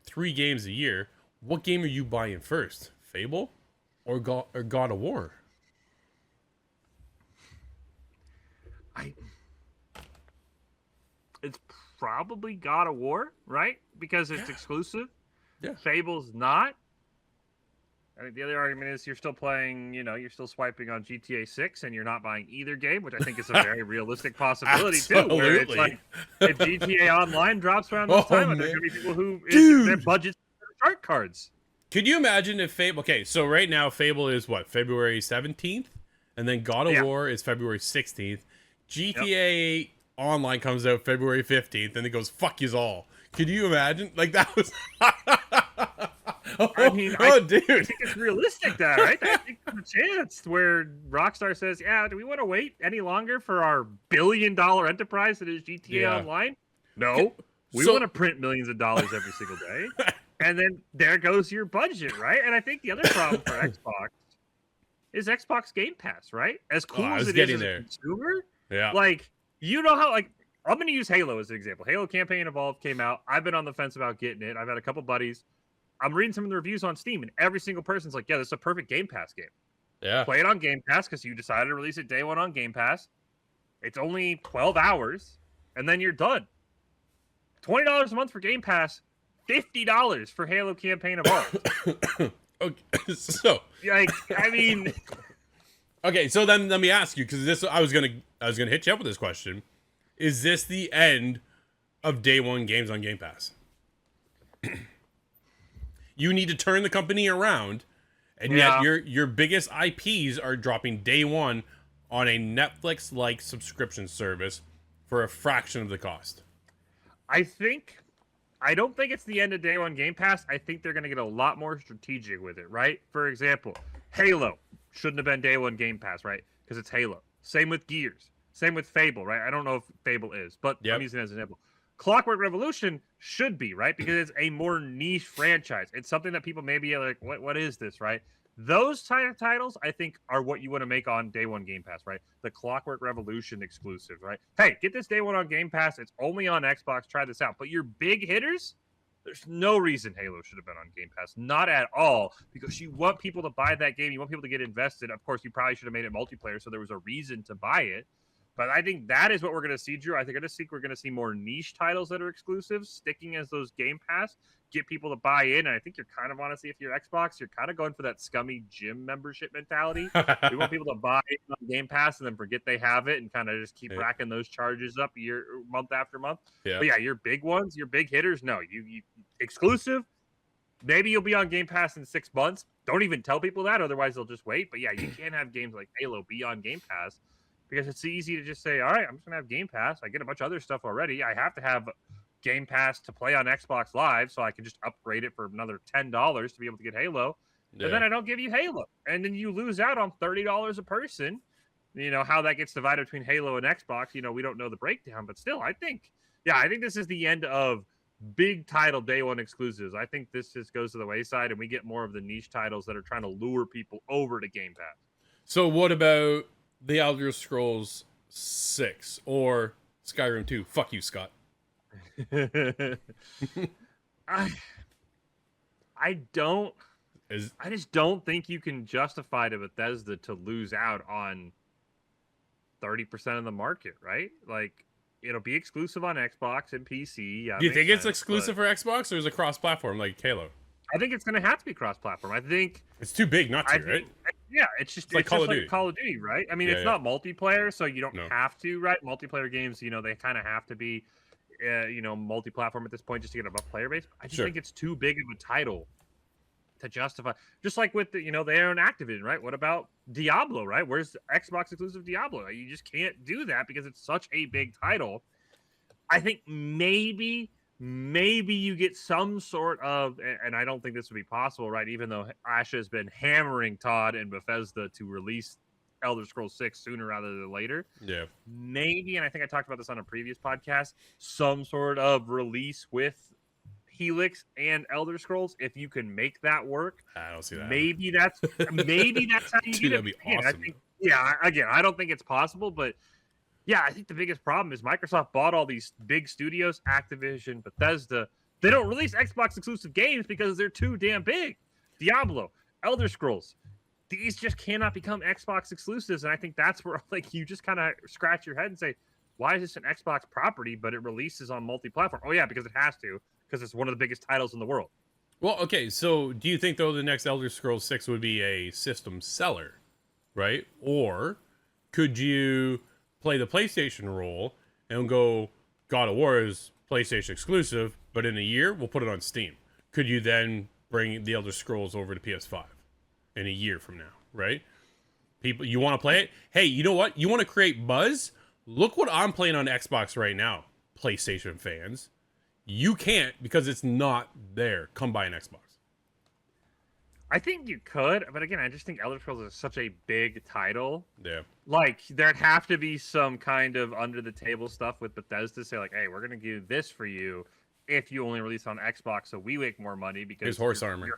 3 games a year, what game are you buying first? Fable or God of War? It's probably God of War, right? Because it's exclusive. Yeah. Fable's not. I think the other argument is you're still playing, you're still swiping on GTA 6 and you're not buying either game, which I think is a very realistic possibility too. Where it's like, if GTA Online drops around this time, there's going to be people who their budgets are shark cards. Could you imagine if Fable... Okay, so right now Fable is what? February 17th? And then God of War is February 16th. GTA Online comes out February 15th and it goes, fuck yous all. Could you imagine? Like that was... I mean, dude. I think it's realistic, that, right? I think there's a chance where Rockstar says, yeah, do we want to wait any longer for our billion-dollar enterprise that is GTA Online? No. We want to print millions of dollars every single day. And then there goes your budget, right? And I think the other problem for Xbox is Xbox Game Pass, right? As cool as it is as a consumer, like, you know how, like, I'm going to use Halo as an example. Halo Campaign Evolved came out. I've been on the fence about getting it. I've had a couple buddies. I'm reading some of the reviews on Steam, and every single person's like, yeah, this is a perfect Game Pass game. Yeah. Play it on Game Pass because you decided to release it day one on Game Pass. It's only 12 hours, and then you're done. $20 a month for Game Pass, $50 for Halo Campaign Evolved. Okay, so... Like, I mean... Okay, so then let me ask you, because I was gonna hit you up with this question. Is this the end of day one games on Game Pass? You need to turn the company around, and yet your biggest IPs are dropping day one on a Netflix-like subscription service for a fraction of the cost. I don't think it's the end of day one Game Pass. I think they're going to get a lot more strategic with it, right? For example, Halo shouldn't have been day one Game Pass, right? Because it's Halo. Same with Gears. Same with Fable, right? I don't know if Fable is, but I'm using it as an example. Clockwork Revolution should be, right? Because it's a more niche franchise. It's something that people maybe are like, what is this, right? Those kind of titles, I think, are what you want to make on day one Game Pass, right? The Clockwork Revolution exclusive, right? Hey, get this day one on Game Pass. It's only on Xbox. Try this out. But your big hitters, there's no reason Halo should have been on Game Pass. Not at all. Because you want people to buy that game. You want people to get invested. Of course, you probably should have made it multiplayer, so there was a reason to buy it. But I think that is what we're going to see, Drew. I think we're going to see more niche titles that are exclusive, sticking as those Game Pass, get people to buy in. And I think you're kind of, honestly, if you're Xbox, you're kind of going for that scummy gym membership mentality. We want people to buy in on Game Pass and then forget they have it and kind of just keep racking those charges up month after month. Yeah. But yeah, your big ones, your big hitters, no. You exclusive, maybe you'll be on Game Pass in 6 months. Don't even tell people that, otherwise they'll just wait. But yeah, you can't have games like Halo be on Game Pass. Because it's easy to just say, all right, I'm just going to have Game Pass. I get a bunch of other stuff already. I have to have Game Pass to play on Xbox Live, so I can just upgrade it for another $10 to be able to get Halo. Yeah. And then I don't give you Halo. And then you lose out on $30 a person. You know, how that gets divided between Halo and Xbox, you know, we don't know the breakdown, but still, I think this is the end of big title day one exclusives. I think this just goes to the wayside and we get more of the niche titles that are trying to lure people over to Game Pass. So what about the Elder Scrolls 6 or Skyrim 2? Fuck you, Scott. I just don't think you can justify to Bethesda to lose out on 30% of the market, right? Like, it'll be exclusive on Xbox and PC. Yeah, do you think it's exclusive for Xbox, or is it cross-platform like Halo? I think it's going to have to be cross-platform. I think it's too big not to, right? Yeah, it's like Call of Duty. Call of Duty, right? I mean, it's not multiplayer, so you don't have to, right? Multiplayer games, you know, they kind of have to be, you know, multi-platform at this point just to get a player base. I just think it's too big of a title to justify. Just like with the, you know, they own Activision, right? What about Diablo, right? Where's Xbox exclusive Diablo? You just can't do that because it's such a big title. I think maybe you get some sort of, and I don't think this would be possible, right? Even though Asha has been hammering Todd and Bethesda to release Elder Scrolls 6 sooner rather than later. Yeah. Maybe, and I think I talked about this on a previous podcast, some sort of release with Helix and Elder Scrolls, if you can make that work. I don't see that. Maybe that's how you Dude, get it. that'd be awesome. I don't think it's possible, but yeah, I think the biggest problem is Microsoft bought all these big studios, Activision, Bethesda. They don't release Xbox exclusive games because they're too damn big. Diablo, Elder Scrolls, these just cannot become Xbox exclusives, and I think that's where like you just kind of scratch your head and say, why is this an Xbox property, but it releases on multi-platform? Oh yeah, because it has to, because it's one of the biggest titles in the world. Well, okay, so do you think, though, the next Elder Scrolls 6 would be a system seller, right? Or could you play the PlayStation role and go, God of War is PlayStation exclusive, but in a year, we'll put it on Steam? Could you then bring the Elder Scrolls over to PS5 in a year from now, right? People, you want to play it? Hey, you know what? You want to create buzz? Look what I'm playing on Xbox right now, PlayStation fans. You can't because it's not there. Come buy an Xbox. I think you could, but again, I just think Elder Scrolls is such a big title. Yeah. Like, there'd have to be some kind of under-the-table stuff with Bethesda say, like, hey, we're going to do this for you if you only release on Xbox so we make more money because... Here's horse armor.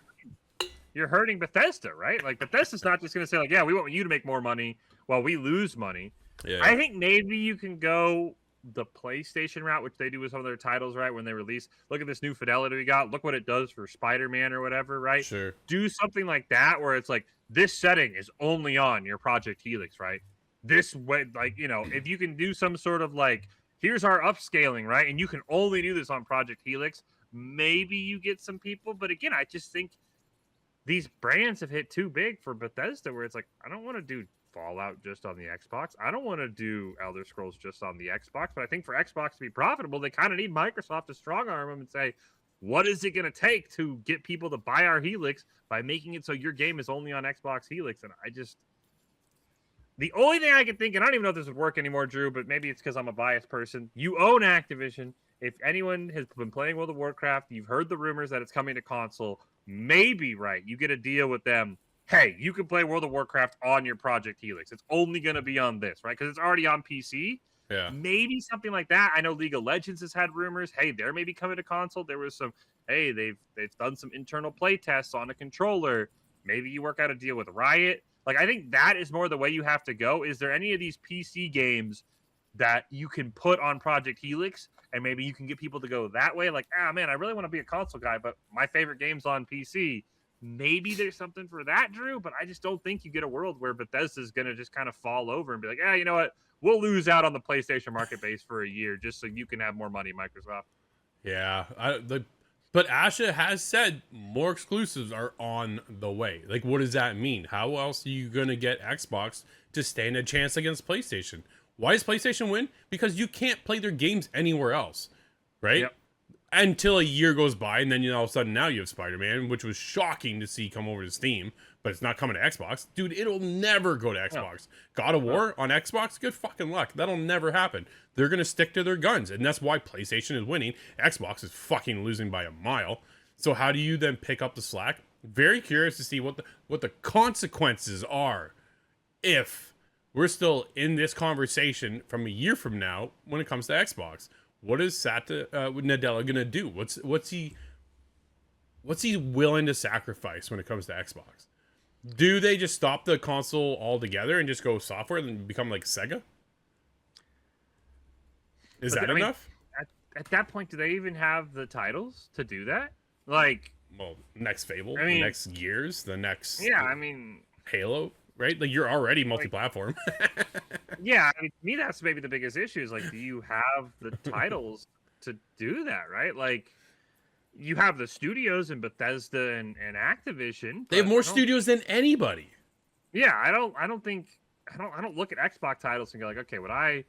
You're hurting Bethesda, right? Like, Bethesda's not just going to say, like, yeah, we want you to make more money while we lose money. Yeah. I think maybe you can go the PlayStation route, which they do with some of their titles, right? When they release, look at this new fidelity we got. Look what it does for Spider-Man or whatever, right? Sure. Do something like that where it's like, this setting is only on your Project Helix, right? This way, like, you know, if you can do some sort of like, here's our upscaling, right? And you can only do this on Project Helix, maybe you get some people. But again, I just think these brands have hit too big for Bethesda where it's like, I don't want to do Fallout just on the Xbox. I don't want to do Elder Scrolls just on the Xbox, but I think for Xbox to be profitable, they kind of need Microsoft to strong arm them and say, what is it going to take to get people to buy our Helix by making it so your game is only on Xbox Helix? And the only thing I can think, and I don't even know if this would work anymore, Drew, but maybe it's because I'm a biased person. You own Activision. If anyone has been playing World of Warcraft, you've heard the rumors that it's coming to console, maybe, right, you get a deal with them. Hey, you can play World of Warcraft on your Project Helix. It's only going to be on this, right? Because it's already on PC. Yeah. Maybe something like that. I know League of Legends has had rumors. Hey, they're maybe coming to console. There was some, hey, they've done some internal play tests on a controller. Maybe you work out a deal with Riot. Like, I think that is more the way you have to go. Is there any of these PC games that you can put on Project Helix and maybe you can get people to go that way? Like, man, I really want to be a console guy, but my favorite game's on PC. Maybe there's something for that, Drew, but I just don't think you get a world where Bethesda's going to just kind of fall over and be like, you know what? We'll lose out on the PlayStation market base for a year just so you can have more money, Microsoft. Yeah. But Asha has said more exclusives are on the way. Like, what does that mean? How else are you going to get Xbox to stand a chance against PlayStation? Why does PlayStation win? Because you can't play their games anywhere else, right? Yep. until a year goes by, and then all of a sudden now you have Spider-Man, which was shocking to see come over to Steam, but it's not coming to Xbox. Dude, it'll never go to Xbox. God of War on Xbox, good fucking luck. That'll never happen. They're going to stick to their guns, and that's why PlayStation is winning. Xbox is fucking losing by a mile. So how do you then pick up the slack? Very curious to see what the consequences are if we're still in this conversation from a year from now when it comes to Xbox. What is Satya Nadella gonna do? What's he willing to sacrifice when it comes to Xbox? Do they just stop the console altogether and just go software and become like Sega? Is that enough? At that point, do they even have the titles to do that? Like, well, next Fable, the next Gears, the next Halo, right? Like you're already multi-platform. Yeah, I mean, to me, that's maybe the biggest issue is like, do you have the titles to do that, right? Like, you have the studios in Bethesda and Activision. They have more studios than anybody. Yeah, I don't look at Xbox titles and go like, okay,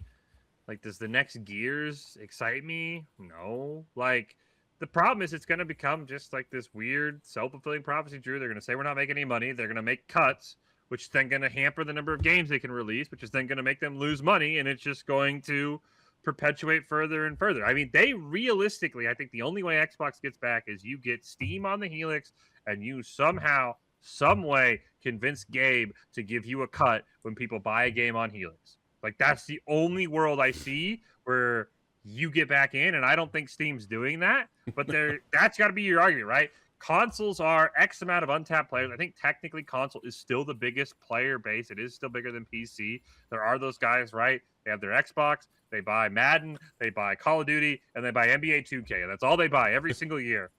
does the next Gears excite me? No. Like, the problem is it's going to become just like this weird self-fulfilling prophecy, Drew. They're going to say we're not making any money. They're going to make cuts, which is then going to hamper the number of games they can release, which is then going to make them lose money, and it's just going to perpetuate further and further. I mean, they realistically, I think the only way Xbox gets back is you get Steam on the Helix, and you somehow, some way convince Gabe to give you a cut when people buy a game on Helix. Like, that's the only world I see where you get back in, and I don't think Steam's doing that, but that's got to be your argument, right? Consoles are X amount of untapped players. I think technically console is still the biggest player base. It is still bigger than PC. There are those guys, right? They have their Xbox, they buy Madden, they buy Call of Duty, and they buy NBA 2K. And that's all they buy every single year.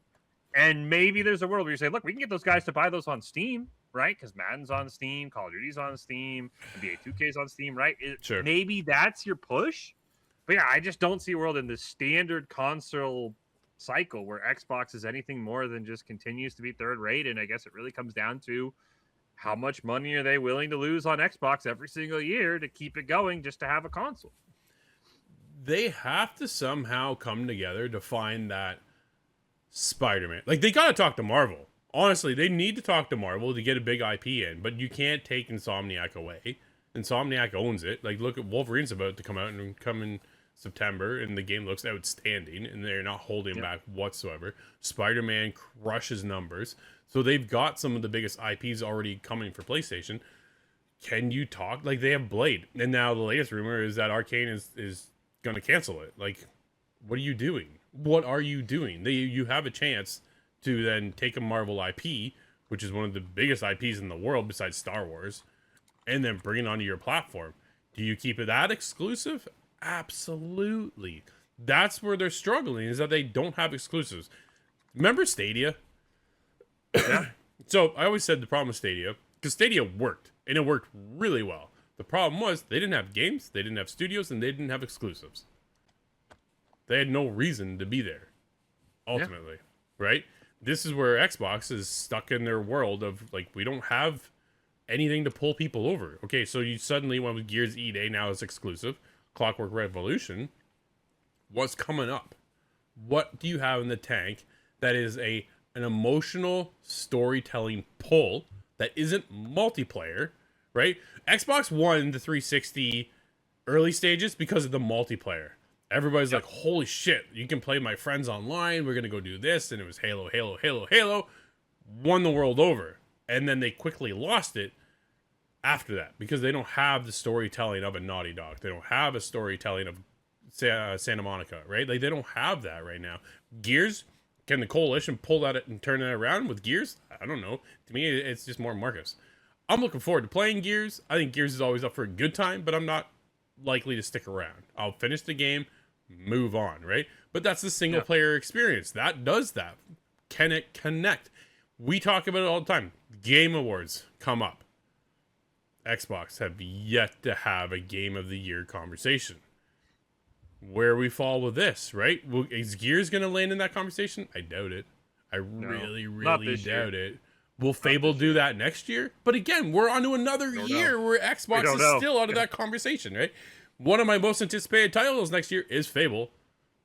And maybe there's a world where you say, look, we can get those guys to buy those on Steam, right? Because Madden's on Steam, Call of Duty's on Steam, NBA 2K's on Steam, right? Sure. Maybe that's your push. But yeah, I just don't see a world in the standard console cycle where Xbox is anything more than just continues to be third rate. And I guess it really comes down to how much money are they willing to lose on Xbox every single year to keep it going just to have a console. They have to somehow come together to find that Spider-Man. Like, they gotta talk to Marvel. Honestly, they need to talk to Marvel to get a big IP in, but you can't take Insomniac away. Insomniac owns it. Like, look at Wolverine's about to come out and come in September, and the game looks outstanding, and they're not holding back whatsoever. Spider-Man crushes numbers, so they've got some of the biggest IPs already coming for PlayStation. Can you talk? Like, they have Blade, and now the latest rumor is that Arcane is going to cancel it. Like, what are you doing? What are you doing? You have a chance to then take a Marvel IP, which is one of the biggest IPs in the world besides Star Wars, and then bring it onto your platform. Do you keep it that exclusive? Absolutely. That's where they're struggling, is that they don't have exclusives. Remember Stadia? Yeah. So I always said the problem with Stadia, because Stadia worked, and it worked really well. The problem was they didn't have games, they didn't have studios, and they didn't have exclusives. They had no reason to be there, ultimately, right? This is where Xbox is stuck in their world of, like, we don't have anything to pull people over. Okay, so you suddenly went with Gears E-Day, now it's exclusive. Clockwork Revolution. What's coming up? What do you have in the tank that is an emotional storytelling pull that isn't multiplayer, right? Xbox won the 360 early stages because of the multiplayer. Everybody's like, holy shit, you can play my friends online, we're gonna go do this, and it was Halo, Halo, Halo, Halo, won the world over. And then they quickly lost it after that because they don't have the storytelling of a Naughty Dog. They don't have a storytelling of Santa Monica, right? Like, they don't have that right now. Gears, can the Coalition pull that and turn that around with Gears? I don't know. To me, it's just more Marcus. I'm looking forward to playing Gears. I think Gears is always up for a good time, but I'm not likely to stick around. I'll finish the game, move on, right? But that's the single player experience. That does that. Can it connect? We talk about it all the time. Game Awards come up. Xbox have yet to have a Game of the Year conversation. Where we fall with this, right? Is Gears going to land in that conversation? I doubt it. I really doubt it. Will Fable do that next year? But again, we're on to another year where Xbox is still out of that conversation, right? One of my most anticipated titles next year is Fable.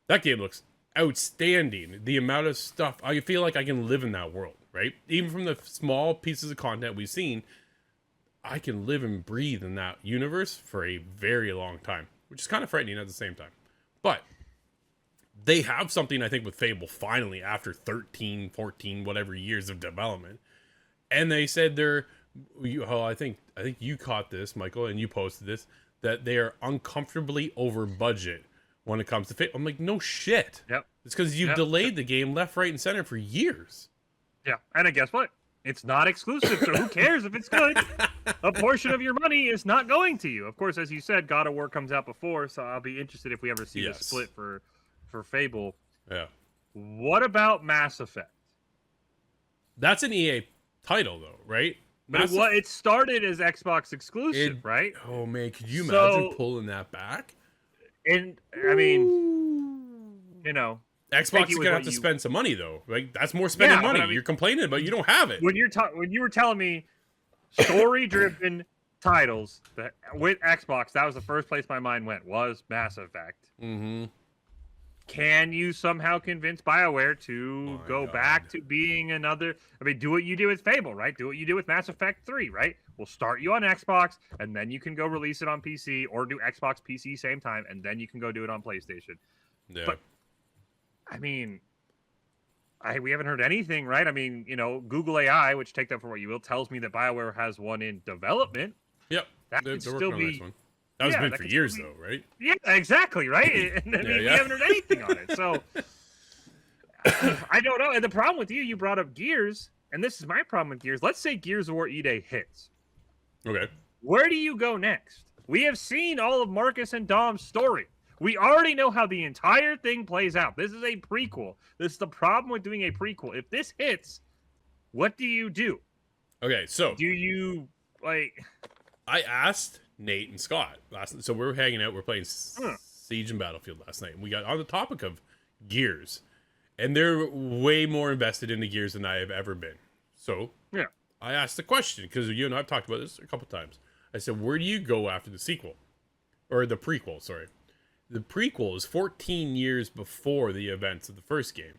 That game looks outstanding. The amount of stuff, I feel like I can live in that world, right? Even from the small pieces of content we've seen, I can live and breathe in that universe for a very long time, which is kind of frightening at the same time. But they have something, I think, with Fable finally after 13, 14, whatever years of development. And they said I think you caught this, Michael, and you posted this, that they are uncomfortably over budget when it comes to Fable. I'm like, no shit. Yep. It's because you've delayed the game left, right, and center for years. Yeah, and guess what? It's not exclusive, so who cares if it's good? A portion of your money is not going to you. Of course, as you said, God of War comes out before, so I'll be interested if we ever see the split for Fable. Yeah. What about Mass Effect? That's an EA title, though, right? But it started as Xbox exclusive, right? Oh, man, could you imagine pulling that back? And, I mean, you know. Xbox is going to have to spend some money, though. Like, that's more spending money. I mean, you're complaining, but you don't have it. When you were telling me story-driven titles with Xbox, that was the first place my mind went, was Mass Effect. Mm-hmm. Can you somehow convince BioWare to go back to being another... I mean, do what you do with Fable, right? Do what you do with Mass Effect 3, right? We'll start you on Xbox, and then you can go release it on PC, or do Xbox PC same time, and then you can go do it on PlayStation. Yeah. But, I mean, we haven't heard anything, right? I mean, you know, Google AI, which take that for what you will, tells me that BioWare has one in development. Yep. That could still be... That was been for years, though, right? Yeah, exactly, right? And we haven't heard anything on it. So, I don't know. And the problem with you brought up Gears, and this is my problem with Gears. Let's say Gears of War E-Day hits. Okay. Where do you go next? We have seen all of Marcus and Dom's story. We already know how the entire thing plays out. This is a prequel. This is the problem with doing a prequel. If this hits, what do you do? Okay, so... Do you, like... I asked Nate and Scott so we were hanging out, we're playing Siege and Battlefield last night, and we got on the topic of Gears, and they're way more invested in the Gears than I have ever been. So yeah, I asked the question, because you and I've talked about this a couple times. I said, where do you go after the sequel? Or the prequel, sorry. The prequel is 14 years before the events of the first game.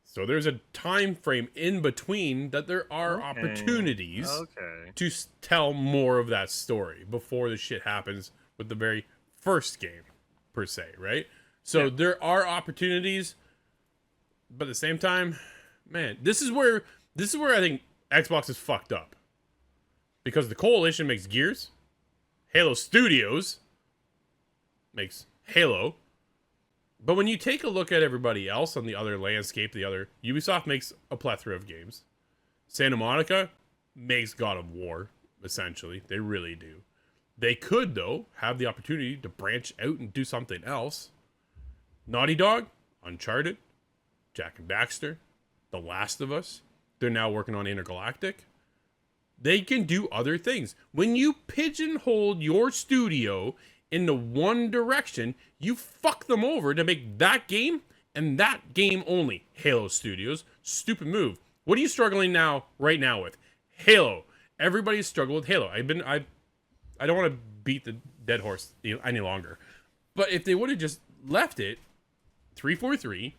So there's a time frame in between that there are opportunities to tell more of that story before the shit happens with the very first game, per se, right? So there are opportunities, but at the same time, man, this is where I think Xbox is fucked up. Because the Coalition makes Gears, Halo Studios makes Halo. But when you take a look at everybody else on the other landscape, Ubisoft makes a plethora of games. Santa Monica makes God of War, essentially. They really do. They could, though, have the opportunity to branch out and do something else. Naughty Dog, Uncharted, Jak and Daxter, The Last of Us. They're now working on Intergalactic. They can do other things. When you pigeonhole your studio into one direction, you fuck them over to make that game and that game only. Halo Studios, stupid move. What are you struggling right now with? Halo. Everybody's struggled with Halo. I don't want to beat the dead horse any longer. But if they would have just left it 343,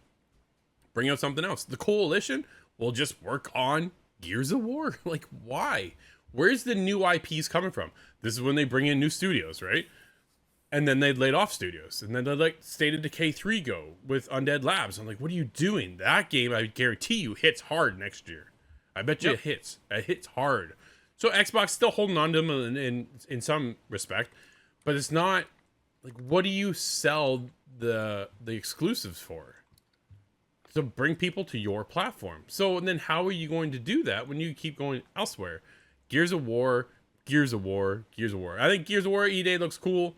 bring out something else. The Coalition will just work on Gears of War. Like, why? Where's the new IPs coming from? This is when they bring in new studios, right? And then they'd laid off studios. And then they'd like State of Decay 3 go with Undead Labs. I'm like, what are you doing? That game, I guarantee you, hits hard next year. I bet you it hits. It hits hard. So Xbox still holding on to them in some respect. But it's not, like, what do you sell the exclusives for? To bring people to your platform. So and then how are you going to do that when you keep going elsewhere? Gears of War. I think Gears of War E-Day looks cool.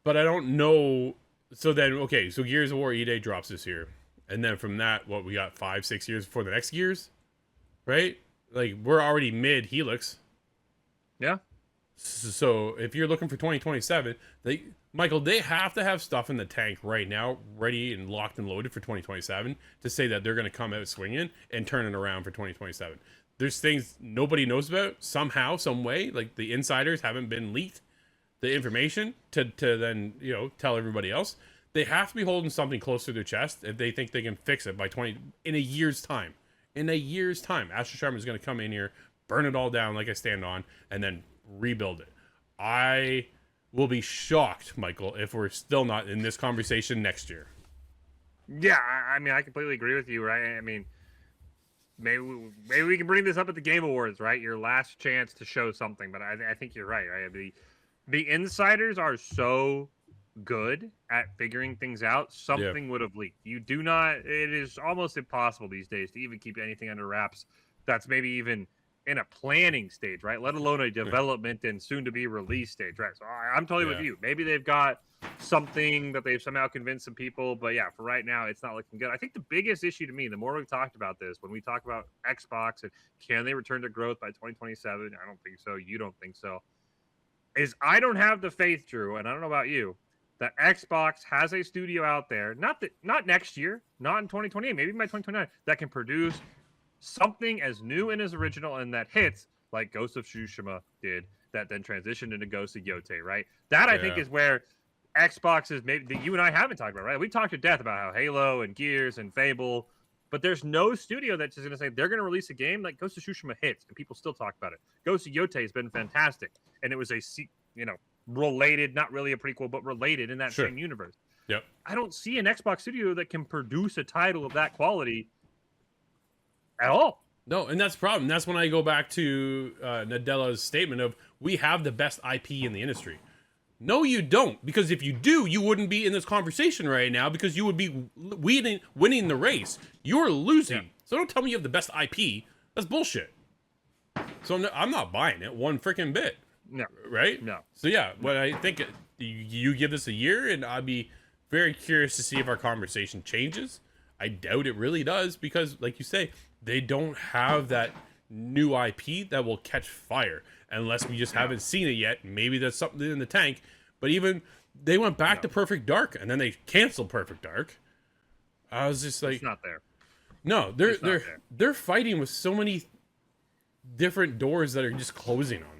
But I don't know. So Gears of War E-Day drops this year. And then from that, we got 5-6 years before the next Gears? Right? Like, we're already mid-Helix. Yeah. So if you're looking for 2027, Michael, they have to have stuff in the tank right now, ready and locked and loaded for 2027, to say that they're going to come out swinging and turn it around for 2027. There's things nobody knows about, somehow, some way. Like, the insiders haven't been leaked the information to then, tell everybody else. They have to be holding something close to their chest if they think they can fix it by in a year's time. In a year's time, Asher Sharma is going to come in here, burn it all down like I stand on, and then rebuild it. I will be shocked, Michael, if we're still not in this conversation next year. Yeah, I mean, I completely agree with you, right? I mean, maybe we can bring this up at the Game Awards, right? Your last chance to show something, but I think you're right, right? The insiders are so good at figuring things out. Something would have leaked. You do not. It is almost impossible these days to even keep anything under wraps. That's maybe even in a planning stage, right? Let alone a development and soon to be release stage, right? So I'm totally with you. Maybe they've got something that they've somehow convinced some people, but yeah, for right now, it's not looking good. I think the biggest issue to me, the more we've talked about this, when we talk about Xbox and can they return to growth by 2027, I don't think so. You don't think so. Is I don't have the faith, Drew, and I don't know about you, that Xbox has a studio out there, not next year, not in 2028, maybe by 2029, that can produce something as new and as original and that hits like Ghost of Tsushima did, that then transitioned into Ghost of Yotei, right? That I think is where Xbox is maybe that you and I haven't talked about, right? We talked to death about how Halo and Gears and Fable, but there's no studio that's just going to say they're going to release a game like Ghost of Tsushima hits and people still talk about it. Ghost of Yotei has been fantastic, and it was related, not really a prequel, but related in that same universe. Yep. I don't see an Xbox studio that can produce a title of that quality at all. No, and that's the problem. That's when I go back to Nadella's statement of we have the best IP in the industry. No, you don't. Because if you do, you wouldn't be in this conversation right now because you would be winning the race. You're losing. Yeah. So don't tell me you have the best IP. That's bullshit. So no, I'm not buying it one freaking bit. No. Right? No. So yeah, but I think you give this a year and I'd be very curious to see if our conversation changes. I doubt it really does because, like you say, they don't have that new IP that will catch fire unless we just haven't seen it yet. Maybe there's something in the tank. But even they went back to Perfect Dark and then they canceled Perfect Dark. I was just like, it's not there. No, they're fighting with so many different doors that are just closing on them.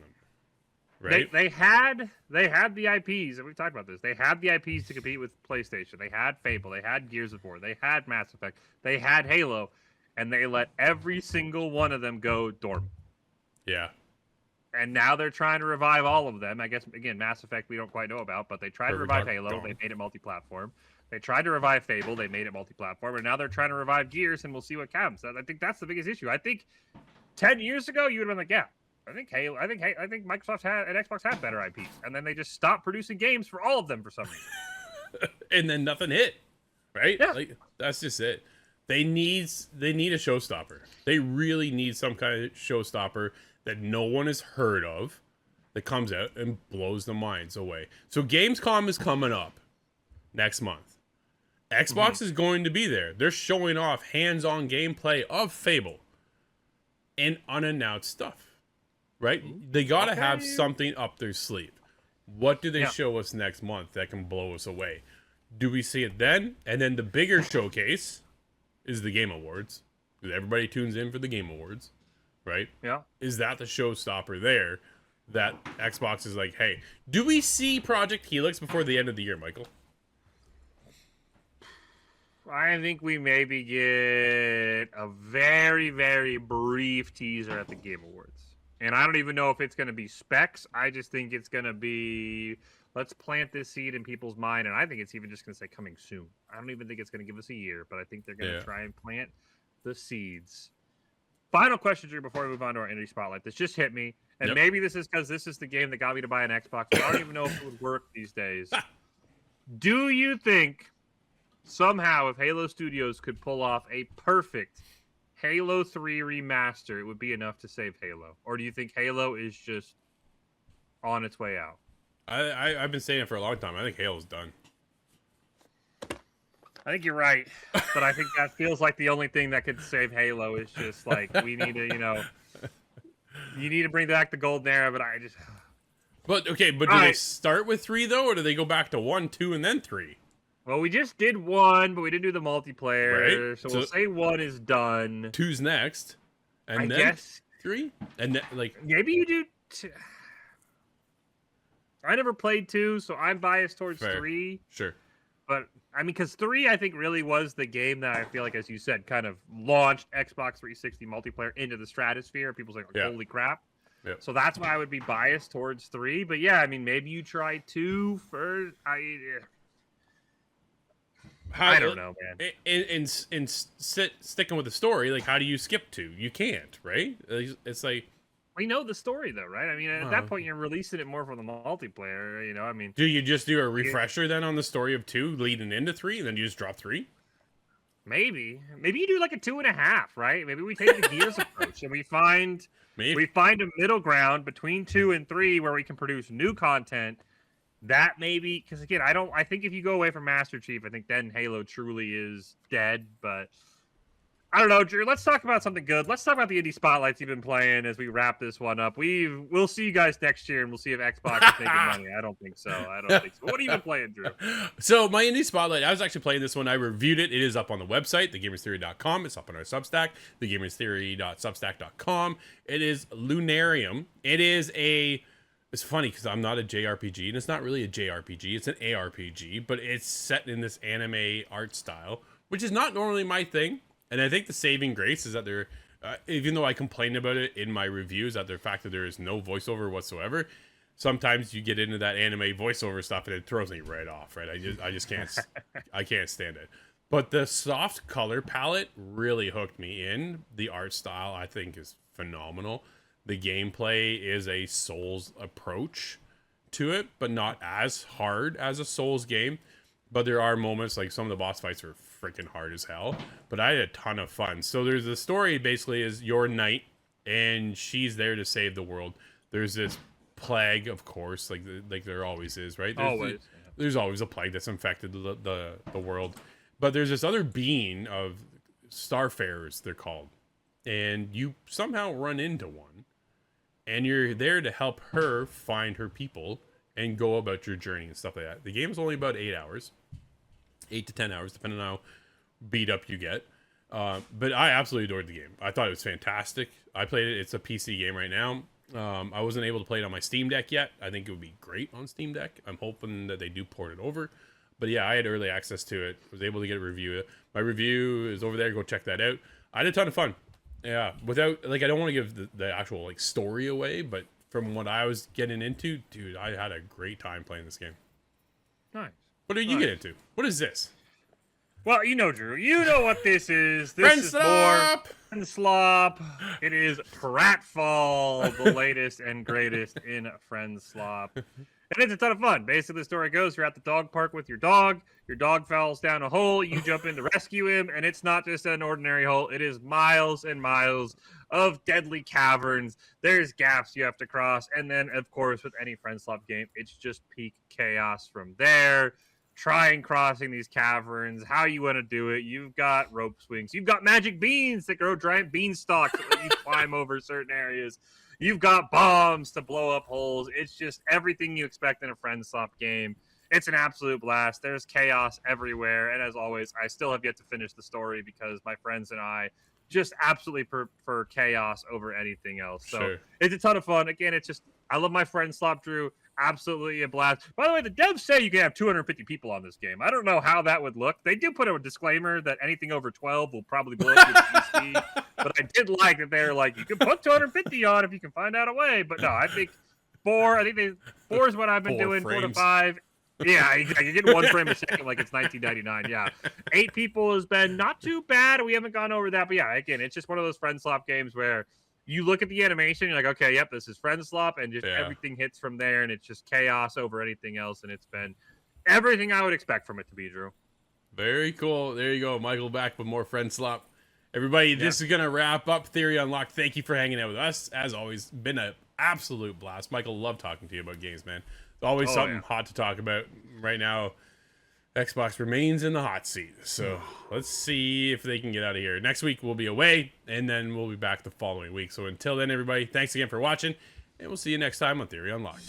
Right? They had the IPs, and we've talked about this. They had the IPs to compete with PlayStation. They had Fable. They had Gears of War. They had Mass Effect. They had Halo. And they let every single one of them go dormant. Yeah. And now they're trying to revive all of them. I guess, again, Mass Effect we don't quite know about, but they tried to revive Halo. They made it multi-platform. They tried to revive Fable. They made it multi-platform. And now they're trying to revive Gears, and we'll see what comes. I think that's the biggest issue. I think 10 years ago, you would have been like, yeah, I think Halo, I think Microsoft and Xbox had better IPs. And then they just stopped producing games for all of them for some reason. And then nothing hit. Right? Yeah. Like, that's just it. They need a showstopper. They really need some kind of showstopper that no one has heard of that comes out and blows the minds away. So Gamescom is coming up next month. Xbox is going to be there. They're showing off hands-on gameplay of Fable and unannounced stuff. Right? They got to have something up their sleeve. What do they show us next month that can blow us away? Do we see it then? And then the bigger showcase is the Game Awards, because everybody tunes in for the Game Awards, right? Yeah. Is that the showstopper there that Xbox is like, hey, do we see Project Helix before the end of the year, Michael? I think we maybe get a very, very brief teaser at the Game Awards. And I don't even know if it's going to be specs. I just think it's going to be, let's plant this seed in people's mind. And I think it's even just going to say coming soon. I don't even think it's going to give us a year, but I think they're going to try and plant the seeds. Final question, Drew, before we move on to our indie spotlight. This just hit me. And maybe this is because this is the game that got me to buy an Xbox. But I don't even know if it would work these days. Do you think somehow if Halo Studios could pull off a perfect Halo 3 remaster, it would be enough to save Halo? Or do you think Halo is just on its way out? I've been saying it for a long time. I think Halo's done. I think you're right. But I think that feels like the only thing that could save Halo is just like, we need to, you need to bring back the golden era, but I just... But do they start with 3, though? Or do they go back to 1, 2, and then 3? Well, we just did 1, but we didn't do the multiplayer. Right. So we'll say 1 is done. 2's next. And I then guess 3? And then, maybe you do 2. I never played 2, so I'm biased towards 3. Sure. But I mean, because 3, I think, really was the game that I feel like, as you said, kind of launched Xbox 360 multiplayer into the stratosphere. People's like, Yeah. holy crap. Yeah. So that's why I would be biased towards 3. But yeah, I mean, maybe you try 2 first. I don't know, man. And sticking with the story, like, how do you skip 2? You can't, right? It's like, We know the story, though, right? I mean, at that point, you're releasing it more for the multiplayer, you know? I mean, do you just do a refresher then on the story of 2 leading into 3, and then you just drop 3? maybe you do like a 2.5, right? Maybe we take the Gears approach and we find a middle ground between 2 and 3 where we can produce new content. That maybe, because again, I think if you go away from Master Chief, I think then Halo truly is dead. But I don't know, Drew. Let's talk about something good. Let's talk about the indie spotlights you've been playing as we wrap this one up. We'll see you guys next year, and we'll see if Xbox is making money. I don't think so. What have you been playing, Drew? So my indie spotlight, I was actually playing this one. I reviewed it. It is up on the website, thegamerstheory.com. It's up on our Substack, thegamerstheory.substack.com. It is Lunarium. It's funny because I'm not a JRPG, and it's not really a JRPG. It's an ARPG, but it's set in this anime art style, which is not normally my thing. And I think the saving grace is that even though I complained about it in my reviews, that the fact that there is no voiceover whatsoever, sometimes you get into that anime voiceover stuff and it throws me right off, right? I just can't, I can't stand it. But the soft color palette really hooked me in. The art style, I think, is phenomenal. The gameplay is a Souls approach to it, but not as hard as a Souls game. But there are moments, like some of the boss fights are freaking hard as hell, but I had a ton of fun. So there's the story basically is your knight, and she's there to save the world. There's this plague, of course, like there always is, right? There's always a plague that's infected the world. But there's this other being of starfarers, they're called, and you somehow run into one, and you're there to help her find her people and go about your journey and stuff like that. The game's only about 8 hours. 8 to 10 hours, depending on how beat up you get. But I absolutely adored the game. I thought it was fantastic. I played it. It's a PC game right now. I wasn't able to play it on my Steam Deck yet. I think it would be great on Steam Deck. I'm hoping that they do port it over. But yeah, I had early access to it. Was able to get a review. My review is over there. Go check that out. I had a ton of fun. Yeah, without, like, I don't want to give the actual, like, story away, but from what I was getting into, dude, I had a great time playing this game. Nice. What did you get into? What is this? Well, you know, Drew. You know what this is. This Friend is Slop! more Friend Slop. It is Pratfall, the latest and greatest in Friend Slop. And it's a ton of fun. Basically, the story goes, you're at the dog park with your dog falls down a hole, you jump in to rescue him, and it's not just an ordinary hole. It is miles and miles of deadly caverns. There's gaps you have to cross, and then, of course, with any Friend Slop game, it's just peak chaos from there. Trying crossing these caverns, how you want to do it. You've got rope swings. You've got magic beans that grow giant beanstalks that let you climb over certain areas. You've got bombs to blow up holes. It's just everything you expect in a Friend Slop game. It's an absolute blast. There's chaos everywhere. And as always, I still have yet to finish the story because my friends and I just absolutely prefer chaos over anything else. So It's a ton of fun. Again, it's just, I love my Friend Slop, Drew. Absolutely a blast. By the way, the devs say you can have 250 people on this game. I don't know how that would look. They do put a disclaimer that anything over 12 will probably blow up your PC. But I did like that they're like, you can put 250 on if you can find out a way. But no, I think 4 is what I've been doing, frames. 4 to 5. Yeah, you get 1 frame a second like it's 1999. Yeah. 8 people has been not too bad. We haven't gone over that. But yeah, again, it's just one of those Friend Slop games where you look at the animation, you're like, okay, yep, this is Friend Slop, and just everything hits from there, and it's just chaos over anything else, and it's been everything I would expect from it to be, Drew. Very cool. There you go. Michael back with more Friend Slop. Everybody, this is going to wrap up Theory Unlocked. Thank you for hanging out with us. As always, been an absolute blast. Michael, love talking to you about games, man. Always something hot to talk about. Right now, Xbox remains in the hot seat. So let's see if they can get out of here. Next week, we'll be away, and then we'll be back the following week. So until then, everybody, thanks again for watching, and we'll see you next time on Theory Unlocked.